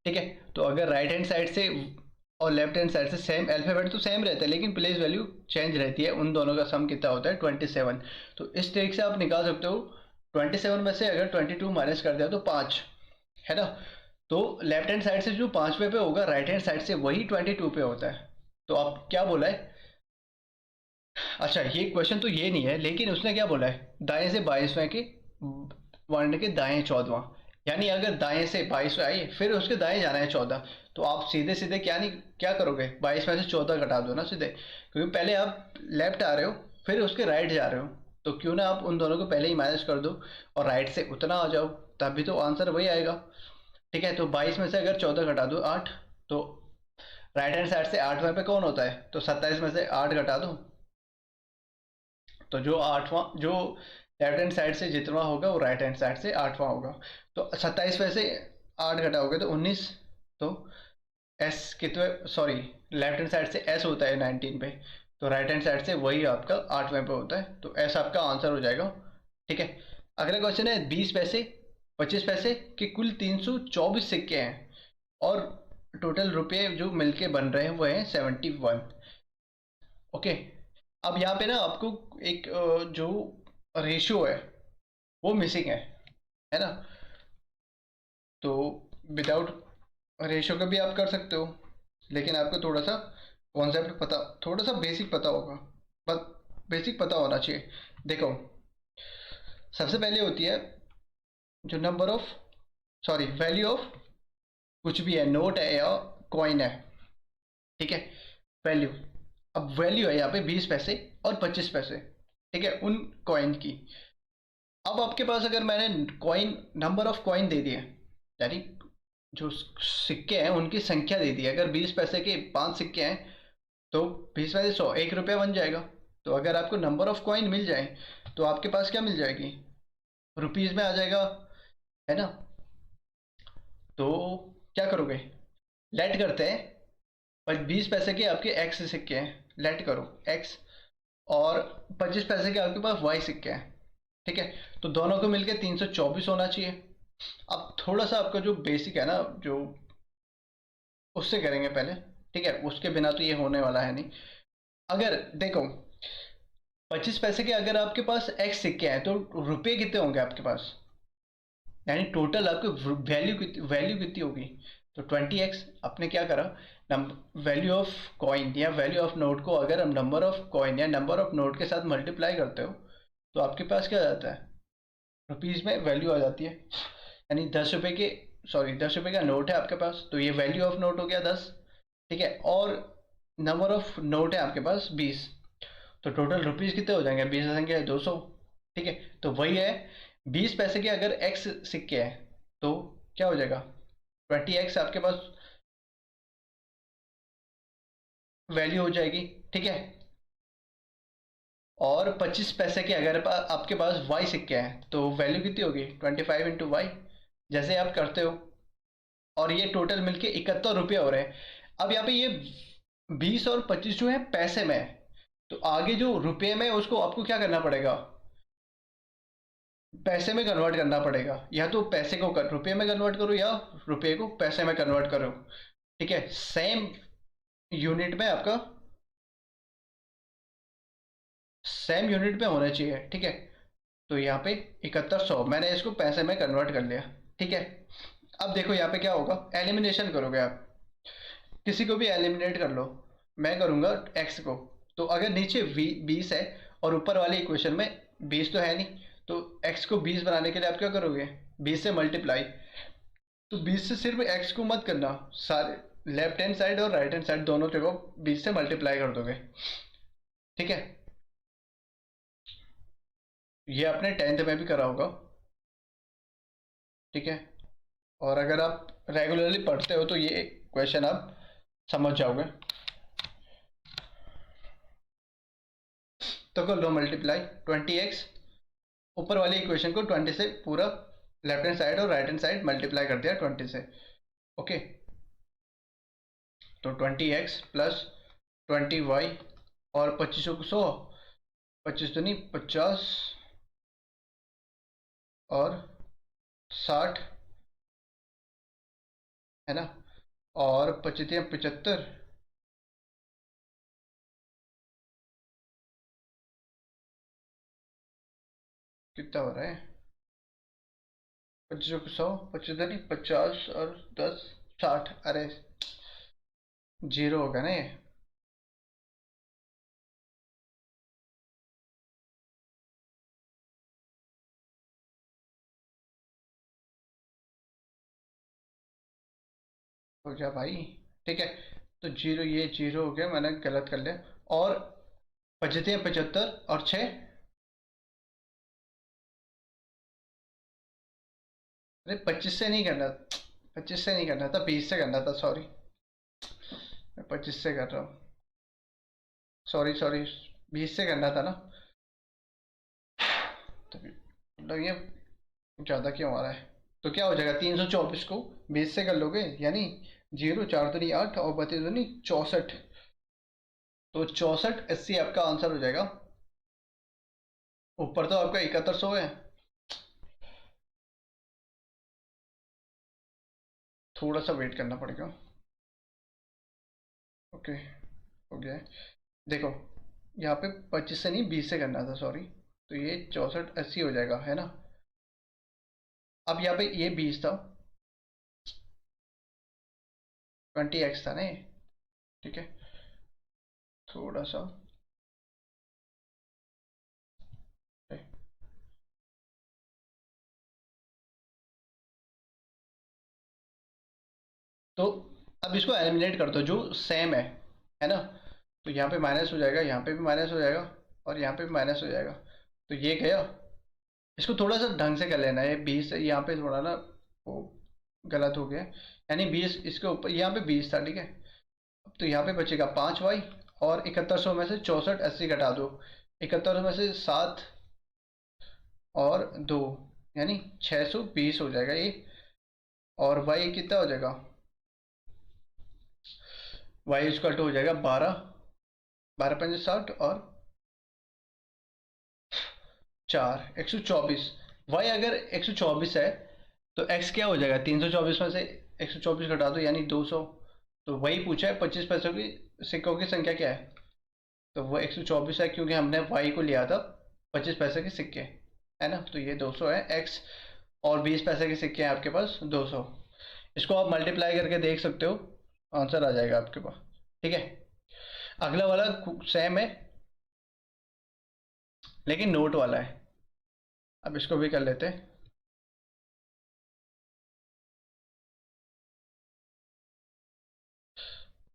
[SPEAKER 1] ठीक है, तो अगर राइट हैंड साइड से और लेफ्ट हैंड साइड से सेम अल्फाबेट तो सेम रहता है लेकिन प्लेस वैल्यू चेंज रहती है, उन दोनों का सम कितना होता है 27। तो इस ट्रिक से आप निकाल सकते हो 27 में से अगर 22 माइनस कर दिया तो 5 है ना। तो लेफ्ट हैंड साइड से जो 5वें पे होगा राइट हैंड साइड से वही 22 पे होता है। तो आप क्या बोला है, अच्छा ये क्वेश्चन तो ये नहीं है लेकिन उसने क्या बोला है, दाएं से 22वें के वर्ण के दाएं 14वां, यानी अगर दाएं से 22वें आई फिर उसके दाएं जाना है 14, तो आप सीधे सीधे क्या नहीं क्या करोगे, 22 में से 14 घटा दो ना सीधे, क्योंकि पहले आप लेफ्ट आ रहे हो फिर उसके राइट जा रहे हो, तो क्यों ना आप उन दोनों को पहले ही माइनस कर दो और राइट से उतना आ जाओ, तभी तो आंसर वही आएगा। ठीक है, तो 22 में से अगर 14 घटा दो 8, तो राइट हैंड साइड से 8वें पे कौन होता है, तो 27 में से 8 घटा दो, तो जो 8वां जो लेफ्ट हैंड साइड से जितना होगा वो राइट हैंड साइड से 8वां होगा। तो 27 में से 8 घटाओगे तो 19, तो एस कितने, सॉरी, लेफ्ट हैंड साइड से एस होता है 19 पे, तो राइट हैंड साइड से वही आपका 8वें पे होता है, तो एस आपका आंसर हो जाएगा। ठीक है, अगला क्वेश्चन है, 20 पैसे 25 पैसे के कुल 324 सिक्के हैं और टोटल रुपए जो मिलके बन रहे हैं वो है 71। ओके, अब यहाँ पे ना आपको एक जो रेशियो है वो मिसिंग है ना, तो विदाउट रेशियो का भी आप कर सकते हो, लेकिन आपको थोड़ा सा कॉन्सेप्ट पता, थोड़ा सा बेसिक पता होगा, बस बेसिक पता होना चाहिए। देखो, सबसे पहले होती है जो number of, sorry, value of कुछ भी है, नोट है या कॉइन है, ठीक है, वैल्यू, अब वैल्यू है यहाँ पे 20 पैसे और 25 पैसे, ठीक है, उन कॉइन की। अब आपके पास अगर मैंने कॉइन, नंबर ऑफ कॉइन दे दिए, यानी जो सिक्के हैं उनकी संख्या दे दी है, अगर 20 पैसे के 5 सिक्के हैं तो 20 पैसे 100, 1 रुपया बन जाएगा। तो अगर आपको नंबर ऑफ कॉइन मिल जाए तो आपके पास क्या मिल जाएगी, रुपीज़ में आ जाएगा, है ना। तो क्या करोगे, लेट करते हैं, पर 20 पैसे के आपके एक्स सिक्के हैं, लेट करो एक्स, और 25 पैसे के आपके पास वाई सिक्के हैं, ठीक है, तो दोनों को मिलके 324 होना चाहिए। अब थोड़ा सा आपका जो बेसिक है ना, जो उससे करेंगे पहले, ठीक है, उसके बिना तो ये होने वाला है नहीं। अगर देखो 25 पैसे के अगर आपके पास एक्स सिक्के हैं तो रुपए कितने होंगे आपके पास, यानी टोटल आपकी वैल्यू कितनी होगी, तो 20x। आपने क्या करा, वैल्यू ऑफ कॉइन या वैल्यू ऑफ नोट को अगर हम नंबर ऑफ कॉइन या नंबर ऑफ नोट के साथ मल्टीप्लाई करते हो तो आपके पास क्या आ जाता है, रुपीज़ में वैल्यू आ जाती है, यानी 10 रुपये के, सॉरी 10 रुपये का नोट है आपके पास तो ये वैल्यू ऑफ नोट हो गया 10, ठीक है, और नंबर ऑफ नोट है आपके पास 20, तो टोटल रुपीज़ कितने हो जाएंगे, 20 संख्या है 200, ठीक है, तो वही है 20 पैसे के अगर एक्स सिक्के हैं तो क्या हो जाएगा, 20x आपके पास वैल्यू हो जाएगी, ठीक है, और 25 पैसे के अगर आपके पास वाई सिक्के हैं तो वैल्यू कितनी होगी, 25 × y, जैसे आप करते हो, और ये टोटल मिलके 71 रुपये हो रहे हैं। अब यहाँ पे ये 20 और 25 जो है पैसे में है, तो आगे जो रुपये में उसको आपको क्या करना पड़ेगा, पैसे में कन्वर्ट करना पड़ेगा, या तो पैसे को रुपये में कन्वर्ट करो या रुपये को पैसे में कन्वर्ट करो। ठीक है, सेम यूनिट में आपका सेम यूनिट में होना चाहिए, ठीक है। तो यहाँ पे 7100 मैंने इसको पैसे में कन्वर्ट कर लिया, ठीक है। अब देखो यहाँ पे क्या होगा, एलिमिनेशन करोगे आप, किसी को भी एलिमिनेट कर लो। मैं करूँगा एक्स को। तो अगर नीचे 20 है और ऊपर वाली इक्वेशन में 20 तो है नहीं, तो एक्स को 20 बनाने के लिए आप क्या करोगे, 20 से मल्टीप्लाई। तो 20 से सिर्फ एक्स को मत करना, सारे लेफ्ट हैंड साइड और राइट हैंड साइड दोनों जगह 20 से मल्टीप्लाई कर दोगे, ठीक है। ये आपने 10th में भी करा होगा, ठीक है। और अगर आप रेगुलरली पढ़ते हो तो ये क्वेश्चन आप समझ जाओगे। तो कर लो मल्टीप्लाई 20x, ऊपर वाली इक्वेशन को 20 से पूरा लेफ्ट हैंड साइड और राइट हैंड साइड मल्टीप्लाई कर दिया 20 से, ओके। तो 20x प्लस 20y और 25 को 100, 25 तो नहीं 50 और 60 है ना, और 25 75, कितना हो रहा है, 25 को 100, 25 तो नहीं 50 और 10 60, अरे जीरो होगा ना ये। हो गया भाई, ठीक है। तो जीरो, ये जीरो हो गया, मैंने गलत कर लिया। और 25 75 और 6, अरे 25 से नहीं करना, 25 से नहीं करना था, 20 से करना था, सॉरी। मैं 25 से कर रहा हूँ, सॉरी सॉरी, 20 से करना था ना। तो मतलब ये ज़्यादा क्यों आ रहा है। तो क्या हो जाएगा, 324 को 20 से कर लोगे, यानी जीरो, 4 दूनी 8 और 32 दूनी 64। तो 6480 आपका आंसर हो जाएगा। ऊपर तो आपका 7100 है, थोड़ा सा वेट करना पड़ेगा, ओके। हो गया है, देखो यहाँ पे 25 से नहीं 20 से करना था, सॉरी। तो ये 6480 हो जाएगा, है ना। अब यहाँ पे ये 20 था, 20x था ना ये, ठीक है। थोड़ा सा तो अब इसको एलिमिनेट कर दो, जो सेम है ना। तो यहाँ पे माइनस हो जाएगा, यहाँ पे भी माइनस हो जाएगा, और यहाँ पे भी माइनस हो जाएगा। तो ये गया, इसको थोड़ा सा ढंग से कर लेना है। 20 यहाँ पे थोड़ा ना वो गलत हो गया, यानी 20 इसके ऊपर, यहाँ पे 20 था, ठीक है। तो यहाँ पे बचेगा 5y, और 7100 में से 6480 घटा दो, 7100 में से 7 और 2, यानी 620 हो जाएगा ये। और y कितना हो जाएगा, y इसका हो जाएगा 12, 12×5 = 60 और 4 124। y अगर 124 है तो x क्या हो जाएगा, 324 में से 124 घटा दो, यानी 200। तो वही पूछा है, 25 पैसों की सिक्कों की संख्या क्या है। तो वो 124 है, क्योंकि हमने y को लिया था 25 पैसे के सिक्के, है ना। तो ये 200 है x, और 20 पैसे के सिक्के हैं आपके पास 200। इसको आप मल्टीप्लाई करके देख सकते हो, आंसर आ जाएगा आपके पास, ठीक है। अगला वाला सेम है, लेकिन नोट वाला है। अब इसको भी कर लेते हैं।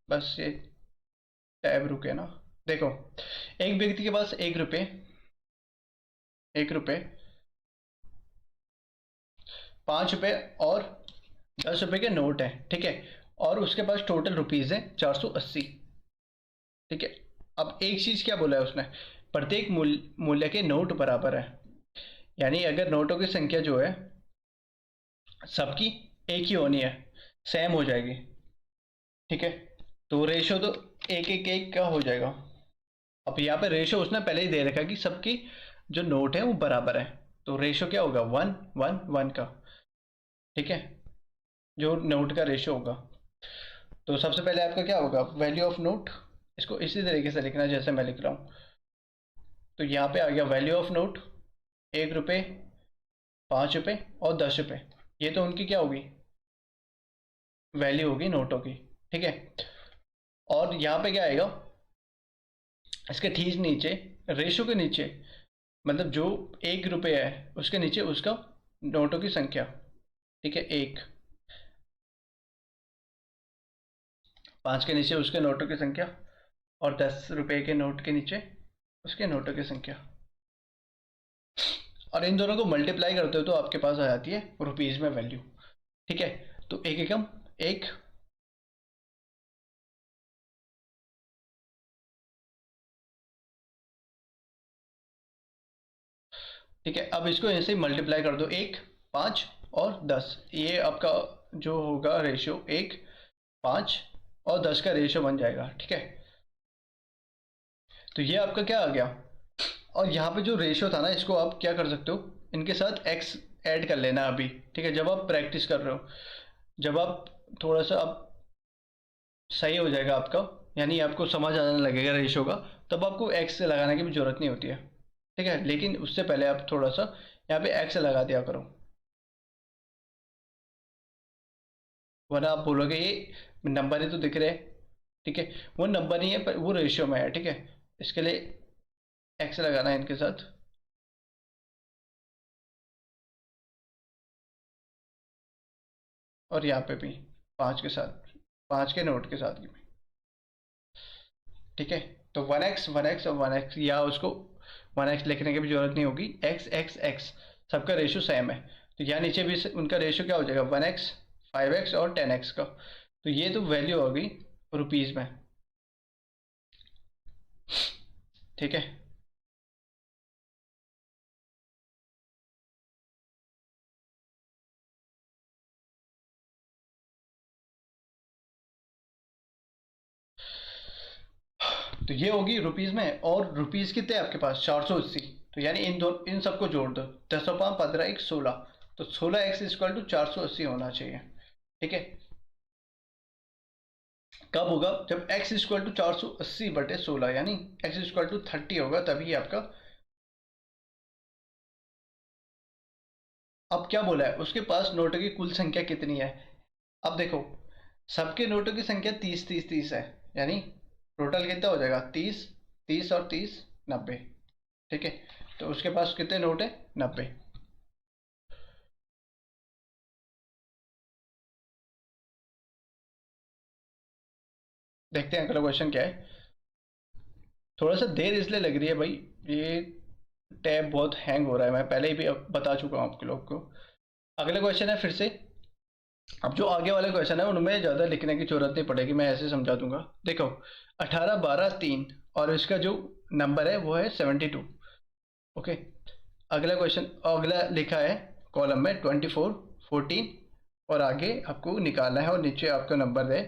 [SPEAKER 1] बस ये टैब रुके ना, देखो एक व्यक्ति के पास 1 रुपये, 1 रुपये, 5 रुपये और 10 रुपये के नोट है, ठीक है। और उसके पास टोटल रुपीज़ है 480, ठीक है। अब एक चीज़ क्या बोला है उसने, प्रत्येक मूल्य के नोट बराबर है, यानी अगर नोटों की संख्या जो है सबकी एक ही होनी है, सेम हो जाएगी, ठीक है। तो रेशो तो एक एक एक का हो जाएगा। अब यहाँ पे रेशो उसने पहले ही दे रखा है कि सबकी जो नोट है वो बराबर है। तो रेशो क्या होगा, 1 1 1 का, ठीक है, जो नोट का रेशो होगा। तो सबसे पहले आपका क्या होगा, वैल्यू ऑफ नोट, इसको इसी तरीके से लिखना जैसे मैं लिख रहा हूँ। तो यहाँ पे आ गया वैल्यू ऑफ नोट, 1 रुपये, 5 रुपये और 10 रुपये। ये तो उनकी क्या होगी, वैल्यू होगी नोटों की, ठीक है। और यहाँ पे क्या आएगा, इसके ठीक नीचे, रेशो के नीचे, मतलब जो 1 रुपये है उसके नीचे उसका नोटों की संख्या, ठीक है। 5 के नीचे उसके नोटों की संख्या, और 10 रुपये के नोट के नीचे उसके नोटों की संख्या। और इन दोनों को मल्टीप्लाई करते हो तो आपके पास आ जाती है रुपीज़ में वैल्यू, ठीक है। तो एक एकम, एक, ठीक है। अब इसको ऐसे ही मल्टीप्लाई कर दो, 1, 5 और 10, ये आपका जो होगा रेशियो 1, 5 और 10 का रेशियो बन जाएगा, ठीक है। तो ये आपका क्या आ गया। और यहाँ पे जो रेशियो था ना, इसको आप क्या कर सकते हो, इनके साथ एक्स ऐड कर लेना अभी, ठीक है। जब आप प्रैक्टिस कर रहे हो, जब आप थोड़ा सा आप सही हो जाएगा आपका, यानी आपको समझ आने लगेगा रेशियो का, तब आपको एक्स से लगाने की भी जरूरत नहीं होती है, ठीक है। लेकिन उससे पहले आप थोड़ा सा यहाँ पे एक्स लगा दिया करो, वरना आप बोलोगे ये नंबर ही तो दिख रहे हैं, ठीक है। वो नंबर नहीं है पर वो रेशियो में है, ठीक है। इसके लिए एक्स लगाना है इनके साथ। और यहाँ पे भी 5 के साथ, 5 के नोट के साथ भी, ठीक है। तो 1x 1x और 1x, या उसको 1x लिखने की भी जरूरत नहीं होगी, x सबका रेशियो सेम है। तो यहाँ नीचे भी उनका रेशियो क्या हो जाएगा, 1x, 5x और 10x का। तो ये तो वैल्यू होगी रुपीज़ में, ठीक है। तो ये होगी रुपीज़ में, और रुपीज़ कितने आपके पास, 480। तो यानी इन सबको जोड़ दो, 10 5 15 1 16। तो 16x इक्वल टू 480 होना चाहिए, ठीक है। कब होगा, जब x इक्वल टू 480/16, यानी x इक्वल टू 30 होगा, तभी आपका। अब क्या बोला है, उसके पास नोटों की कुल संख्या कितनी है। अब देखो, सबके नोटों की संख्या 30 30 30 है, यानी टोटल कितना हो जाएगा, 30 30 और 30 90, ठीक है। तो उसके पास कितने नोट है, 90। देखते हैं अगला क्वेश्चन क्या है। थोड़ा सा देर इसलिए लग रही है भाई, ये टैब बहुत हैंग हो रहा है, मैं पहले ही भी बता चुका हूँ आपके लोग को। अगला क्वेश्चन है फिर से। अब जो आगे वाले क्वेश्चन है उनमें ज़्यादा लिखने की जरूरत नहीं पड़ेगी, मैं ऐसे समझा दूंगा। देखो, 18 12 3, और इसका जो नंबर है वो है 72, ओके। अगला क्वेश्चन, अगला लिखा है कॉलम में 24 14, और आगे आपको निकालना है, और नीचे आपका नंबर है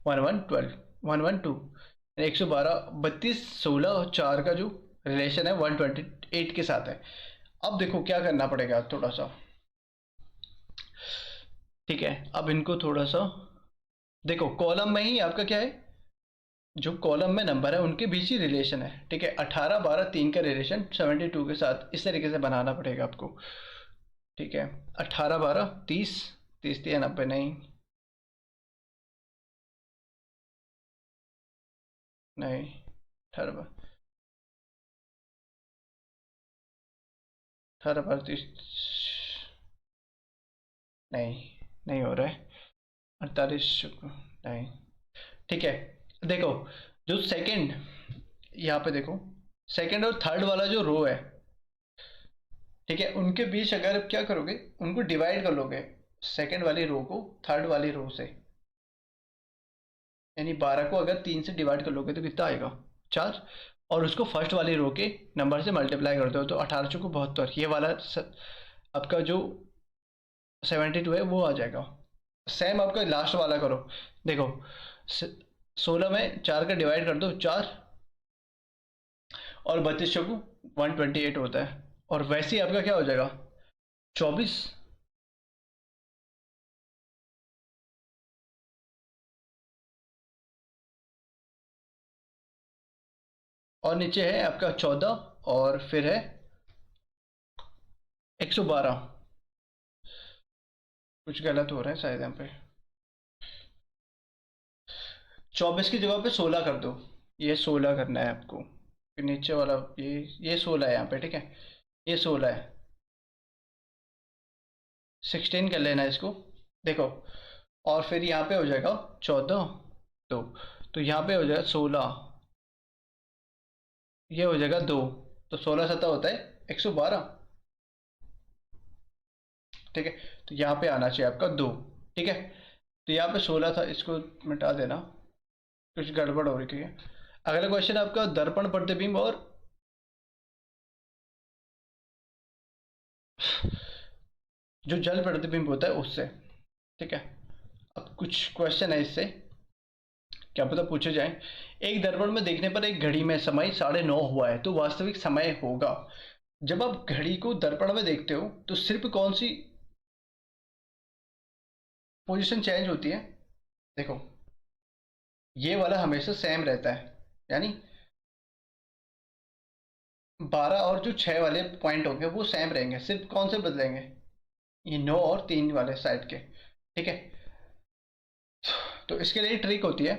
[SPEAKER 1] 11 12 112, 112 32 16 और 4 का जो रिलेशन है 128 के साथ है। अब देखो क्या करना पड़ेगा थोड़ा सा, ठीक है। अब इनको थोड़ा सा देखो, कॉलम में ही आपका क्या है, जो कॉलम में नंबर है उनके बीच ही रिलेशन है, ठीक है। 18 12 3 का रिलेशन 72 के साथ इस तरीके से बनाना पड़ेगा आपको, ठीक है। 18 12 30, 30 3 90, नहीं नहीं, 18 12 30, नहीं, नहीं हो रहा है। 48, नहीं, ठीक है। देखो, जो सेकंड, यहाँ पे देखो, सेकंड और थर्ड वाला जो रो है, ठीक है, उनके बीच अगर क्या करोगे, उनको डिवाइड कर लोगे, सेकंड वाली रो को थर्ड वाली रो से, यानी 12 को अगर 3 से डिवाइड कर लोगे तो कितना आएगा, 4। और उसको फर्स्ट वाली रो के नंबर से मल्टीप्लाई कर दो तो 18 4 72, ये वाला आपका जो 72 है वो आ जाएगा। सेम आपका लास्ट वाला करो, देखो, 16 में 4 का डिवाइड कर दो, 4, और 32 को 128 होता है, और वैसे ही आपका क्या हो जाएगा, 24। और नीचे है आपका 14 और फिर है 112। कुछ गलत हो रहा है शायद यहाँ पे। 24 की जगह पे 16 कर दो। ये 16 करना है आपको, फिर नीचे वाला ये 16 है यहाँ पे, ठीक है। ये 16 है। 16 कर लेना इसको। देखो, और फिर यहाँ पे हो जाएगा 14 2, तो यहाँ पे हो जाएगा 16, ये हो जाएगा 2, तो 16 7 होता है 112, ठीक है। तो यहाँ पे आना चाहिए आपका 2, ठीक है। तो यहाँ पे 16 था, इसको मिटा देना, कुछ गड़बड़ हो रही, ठीक है। अगला क्वेश्चन आपका दर्पण प्रतिबिंब और जो जल प्रतिबिंब होता है उससे, ठीक है। अब कुछ क्वेश्चन है इससे, क्या पता पूछे जाए। एक दर्पण में देखने पर एक घड़ी में समय 9:30 हुआ है, तो वास्तविक समय होगा। जब आप घड़ी को दर्पण में देखते हो तो सिर्फ कौन सी पोजीशन चेंज होती है? देखो, ये वाला हमेशा सेम रहता है, यानी 12 और जो 6 वाले पॉइंट होंगे वो सेम रहेंगे, सिर्फ कौन से बदलेंगे? ये 9 और 3 वाले साइड के, ठीक है। तो इसके लिए ट्रिक होती है,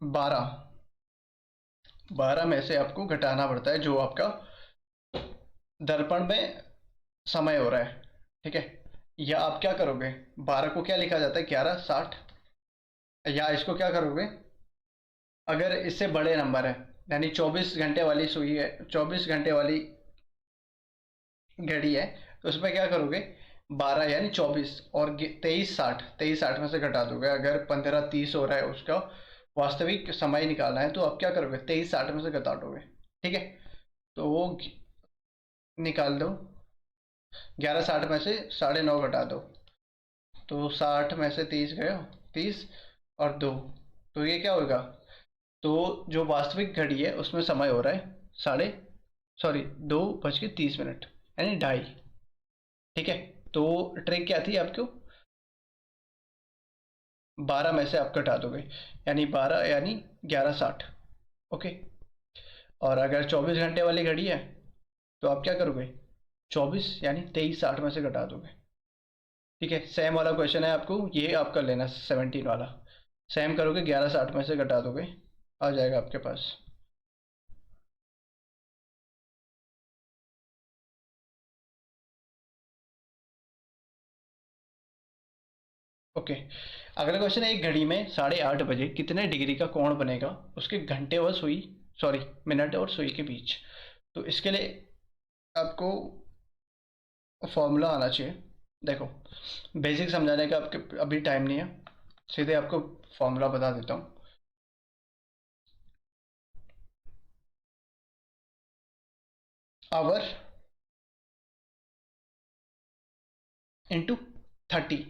[SPEAKER 1] 12 12 में से आपको घटाना पड़ता है जो आपका दर्पण में समय हो रहा है, ठीक है। या आप क्या करोगे, 12 को क्या लिखा जाता है, 11:60। या इसको क्या करोगे, अगर इससे बड़े नंबर है, यानी 24 घंटे वाली सुई है, 24 घंटे वाली घड़ी है, तो उसमें क्या करोगे, 12 यानी 24 और 23:60, 23:60 में से घटा दोगे। अगर 15:30 हो रहा है उसका वास्तविक समय निकालना है, तो आप क्या करोगे, 23:60 में से घटा दोगे, ठीक है। तो वो निकाल दो, 11:60 में से 9:30 घटा दो, तो 60 में से 30 गए, 30 और 2, तो ये क्या होगा, तो जो वास्तविक घड़ी है उसमें समय हो रहा है साढ़े, सॉरी, 2:30, यानी 2:30, ठीक है। तो ट्रिक क्या थी आपको, 12 में से आप घटा दोगे, यानी 12 यानी 11:60, ओके। और अगर 24 घंटे वाली घड़ी है तो आप क्या करोगे, 24 यानी 23:60 में से घटा दोगे, ठीक है। सेम वाला क्वेश्चन है आपको, ये आप कर लेना 17 वाला, सेम करोगे 11:60 में से घटा दोगे, आ जाएगा आपके पास। ओके। अगला क्वेश्चन है, एक घड़ी में 8:30 बजे कितने डिग्री का कोण बनेगा उसके घंटे और सुई, सॉरी, मिनट और सुई के बीच? तो इसके लिए आपको फॉर्मूला आना चाहिए। देखो, बेसिक समझाने का आपके अभी टाइम नहीं है, सीधे आपको फॉर्मूला बता देता हूँ। Our into 30,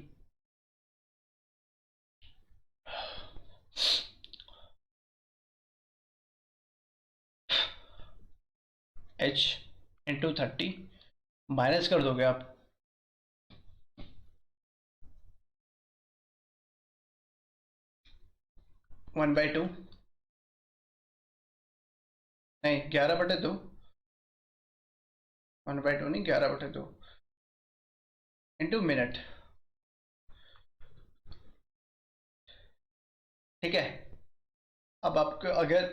[SPEAKER 1] H into 30, minus कर दोगे आप 1/2, नहीं 11/2, 1/2 नहीं, 11/2 इंटू मिनट, ठीक है। अब आपको अगर,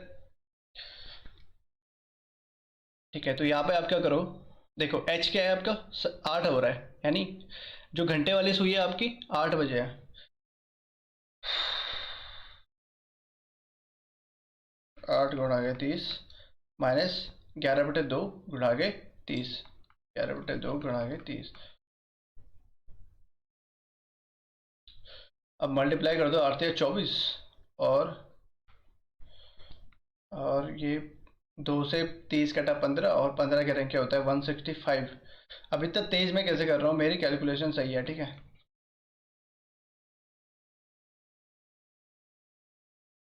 [SPEAKER 1] ठीक है, तो यहाँ पे आप क्या करो, देखो एच क्या है आपका, 8 हो रहा है, यानी जो घंटे वाली सुई है आपकी 8 बजे है, 8 × 30 माइनस 11/2 गुणा के 30, 11/2 गुणा के 30, अब मल्टीप्लाई कर दो, 8 × 24, और ये 2 से 30 कटा 15, और 15 के रंग क्या होता है, 165। अब इतना तेज मैं कैसे कर रहा हूँ, मेरी कैलकुलेशन सही है, ठीक है।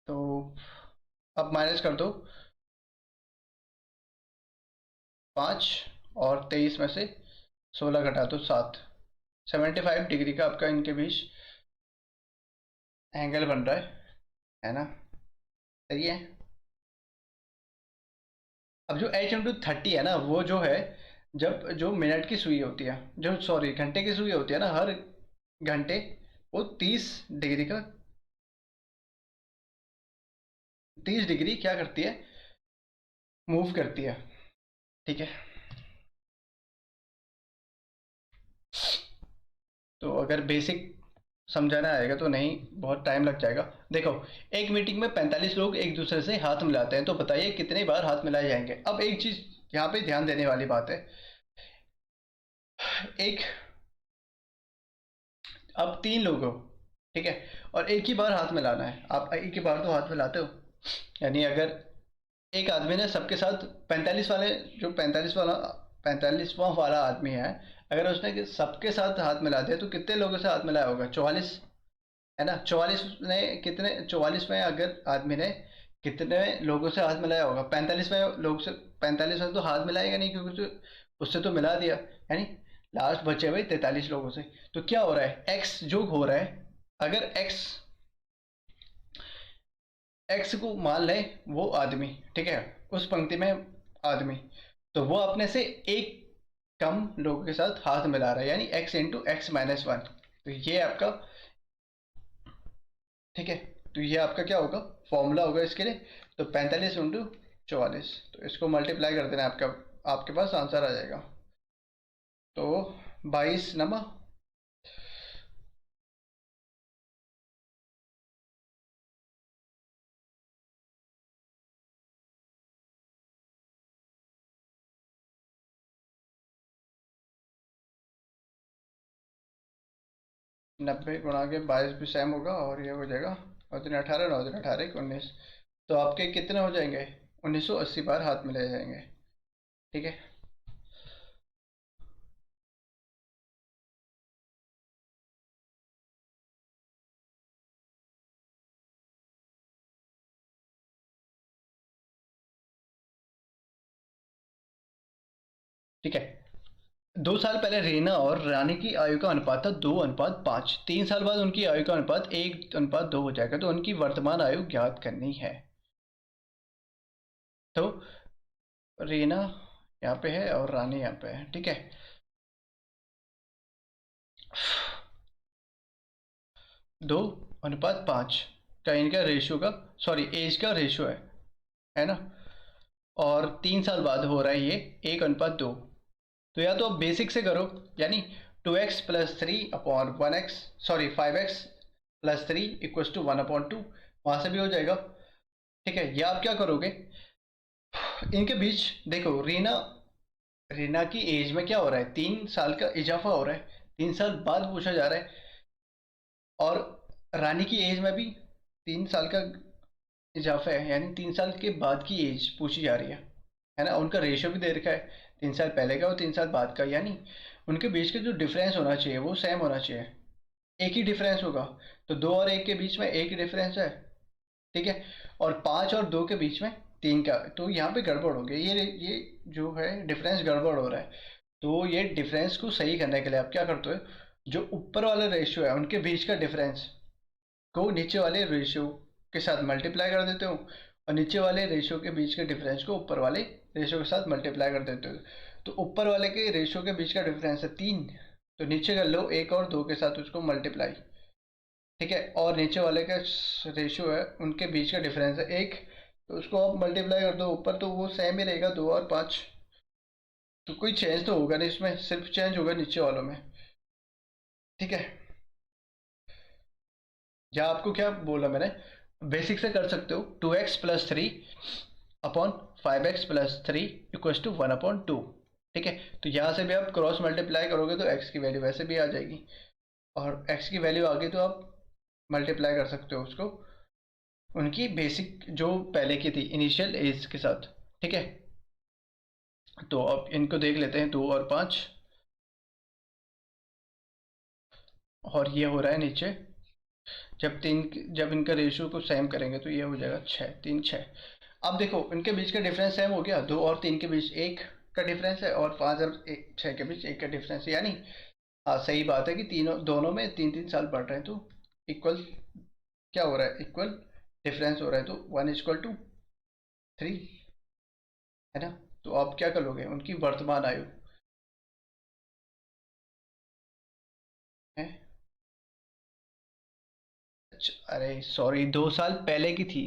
[SPEAKER 1] तो अब माइनस कर दो, 5 और 23 में से 16 घटा दो 7, 75 डिग्री का आपका इनके बीच एंगल बन रहा है ना, सही है। अब जो h/30 है ना, वो जो है, जब जो मिनट की सुई होती है, जो सॉरी घंटे की सुई होती है ना, हर घंटे वो 30 डिग्री का, 30 डिग्री क्या करती है, मूव करती है। ठीक है, तो अगर बेसिक समझाना आएगा तो नहीं, बहुत टाइम लग जाएगा। देखो, एक मीटिंग में 45 लोग एक दूसरे से हाथ मिलाते हैं, तो बताइए कितनी बार हाथ मिलाए जाएंगे। अब एक चीज यहाँ पे ध्यान देने वाली बात है। एक, अब 3 लोग हो, ठीक है, और एक ही बार हाथ मिलाना है। आप एक ही बार तो हाथ मिलाते हो, यानी अगर एक आदमी ने सबके साथ 45 वाले, जो 45वां वाला आदमी है, अगर उसने सबके साथ हाथ मिला दिया तो कितने लोगों से हाथ मिलाया होगा? 44, है ना। 44 ने कितने, 44वें अगर आदमी ने कितने लोगों से हाथ मिलाया होगा? 45वें लोग से, 45 में तो हाथ मिलाएगा नहीं, क्योंकि उससे तो मिला दिया, यानी लास्ट बचे हुए 43 लोगों से। तो क्या हो रहा है, एक्स जो हो रहा है, अगर एक्स, एक्स को मान लें वो आदमी, ठीक है, उस पंक्ति में आदमी, तो वो अपने से एक कम लोगों के साथ हाथ मिला रहा है, यानी x × x - 1। तो ये आपका, ठीक है, तो ये आपका क्या होगा, फॉर्मूला होगा इसके लिए। तो 45 × 44, तो इसको मल्टीप्लाई कर देना, आपका आपके पास आंसर आ जाएगा। तो 22 90 गुणा के 22 भी सेम होगा, और ये हो जाएगा 9×3 = 18, 9×3 = 19। तो आपके कितने हो जाएंगे, 1980 बार हाथ मिलाए जाएंगे। ठीक है, ठीक है। 2 साल पहले रीना और रानी की आयु का अनुपात था 2:5। 3 साल बाद उनकी आयु का अनुपात 1:2 हो जाएगा, तो उनकी वर्तमान आयु ज्ञात करनी है। तो रीना यहाँ पे है और रानी यहाँ पे है, ठीक है। 2:5 का इनका रेशियो का, सॉरी एज का रेशियो है ना। और 3 साल बाद हो रहा है ये 1:2। तो या तो आप बेसिक से करो, यानी 2x + 3/1x, सॉरी 5x + 3 = 1/2, वहां से भी हो जाएगा। ठीक है, या आप क्या करोगे, इनके बीच देखो, रीना, रीना की एज में क्या हो रहा है, 3 साल का इजाफा हो रहा है, 3 साल बाद पूछा जा रहा है। और रानी की एज में भी 3 साल का इजाफा है, यानी 3 साल के बाद की एज पूछी जा रही है ना। उनका रेशियो भी दे रखा है, 3 साल पहले का और 3 साल बाद का, यानी उनके बीच का जो डिफरेंस होना चाहिए वो सेम होना चाहिए, एक ही डिफरेंस होगा। तो 2 और 1 के बीच में एक ही डिफरेंस है, ठीक है। और 5 और 2 के बीच में 3 का, तो यहाँ पे गड़बड़ हो गई, ये जो है डिफरेंस गड़बड़ हो रहा है। तो ये डिफरेंस को सही करने के लिए आप क्या करते हो, जो ऊपर वाला रेशियो है उनके बीच का डिफरेंस को नीचे वाले रेशियो के साथ मल्टीप्लाई कर देते हो, और नीचे वाले रेशियो के बीच के डिफरेंस को ऊपर वाले रेशियो के साथ मल्टीप्लाई कर देते हो। तो ऊपर वाले के रेशियो के बीच का डिफरेंस है 3, तो नीचे कर लो 1 और 2 के साथ उसको मल्टीप्लाई, ठीक है। और नीचे वाले का रेशियो है, उनके बीच का डिफरेंस है 1, तो उसको आप मल्टीप्लाई कर दो ऊपर, तो वो सेम ही रहेगा 2 और 5। तो कोई चेंज तो होगा नहीं इसमें, सिर्फ चेंज होगा नीचे वालों में, ठीक है। या आपको क्या बोला मैंने, बेसिक से कर सकते हो, 2x + 3/5x + 3 = 1/2, ठीक है। तो यहाँ से भी आप क्रॉस मल्टीप्लाई करोगे तो x की वैल्यू वैसे भी आ जाएगी, और x की वैल्यू आ गई तो आप मल्टीप्लाई कर सकते हो उसको उनकी बेसिक जो पहले की थी इनिशियल एज के साथ, ठीक है। तो अब इनको देख लेते हैं, 2 और 5, और ये हो रहा है नीचे, जब इनका रेशियो को सेम करेंगे तो ये हो जाएगा 6, 3, 6। अब देखो इनके बीच का डिफरेंस सेम हो गया, 2 और 3 के बीच 1 का डिफरेंस है, और 5 और 6 के बीच 1 का डिफरेंस है, यानी हाँ सही बात है कि तीनों दोनों में 3 3 साल बढ़ रहे हैं, तो इक्वल क्या हो रहा है, इक्वल डिफरेंस हो रहा है, तो 1 = 3। है ना। तो आप क्या करोगे, उनकी वर्तमान आयु है। अच्छा, अरे सॉरी, 2 साल पहले की थी।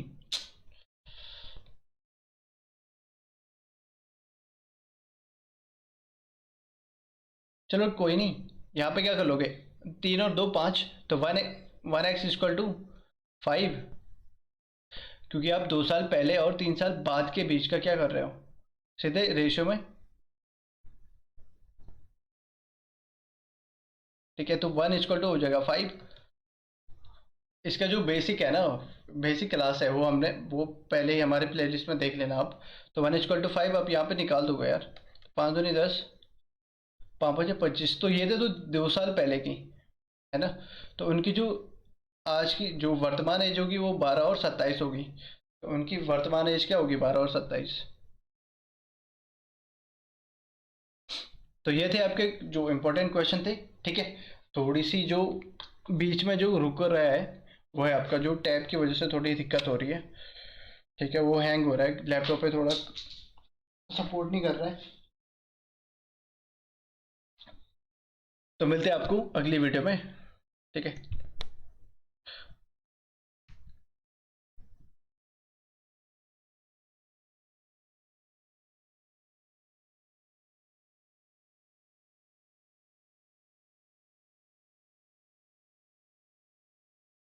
[SPEAKER 1] चलो कोई नहीं, यहाँ पे क्या कर लोगे, 3 और 2 5, तो 1x = 5, क्योंकि आप 2 साल पहले और 3 साल बाद के बीच का क्या कर रहे हो, सीधे रेशियो में। ठीक है, तो 1 = हो जाएगा 5। इसका जो बेसिक है ना, बेसिक क्लास है, वो हमने वो पहले ही हमारे प्लेलिस्ट में देख लेना आप। तो 1 = 5 आप यहाँ पे निकाल दोगे यार। 5 दूनी 10, 5 5 25, तो ये थे तो 2 साल पहले की, है ना। तो उनकी जो आज की जो वर्तमान एज होगी वो 12 और 27 होगी। तो उनकी वर्तमान एज क्या होगी, 12 और 27। तो ये थे आपके जो इम्पोर्टेंट क्वेश्चन थे। ठीक है, थोड़ी सी जो बीच में जो रुक रहा है वो है आपका जो टैब की वजह से थोड़ी दिक्कत हो रही है। ठीक है, वो हैंग हो रहा है लैपटॉप पे, थोड़ा सपोर्ट नहीं कर रहा है। तो मिलते हैं आपको अगली वीडियो में। ठीक है।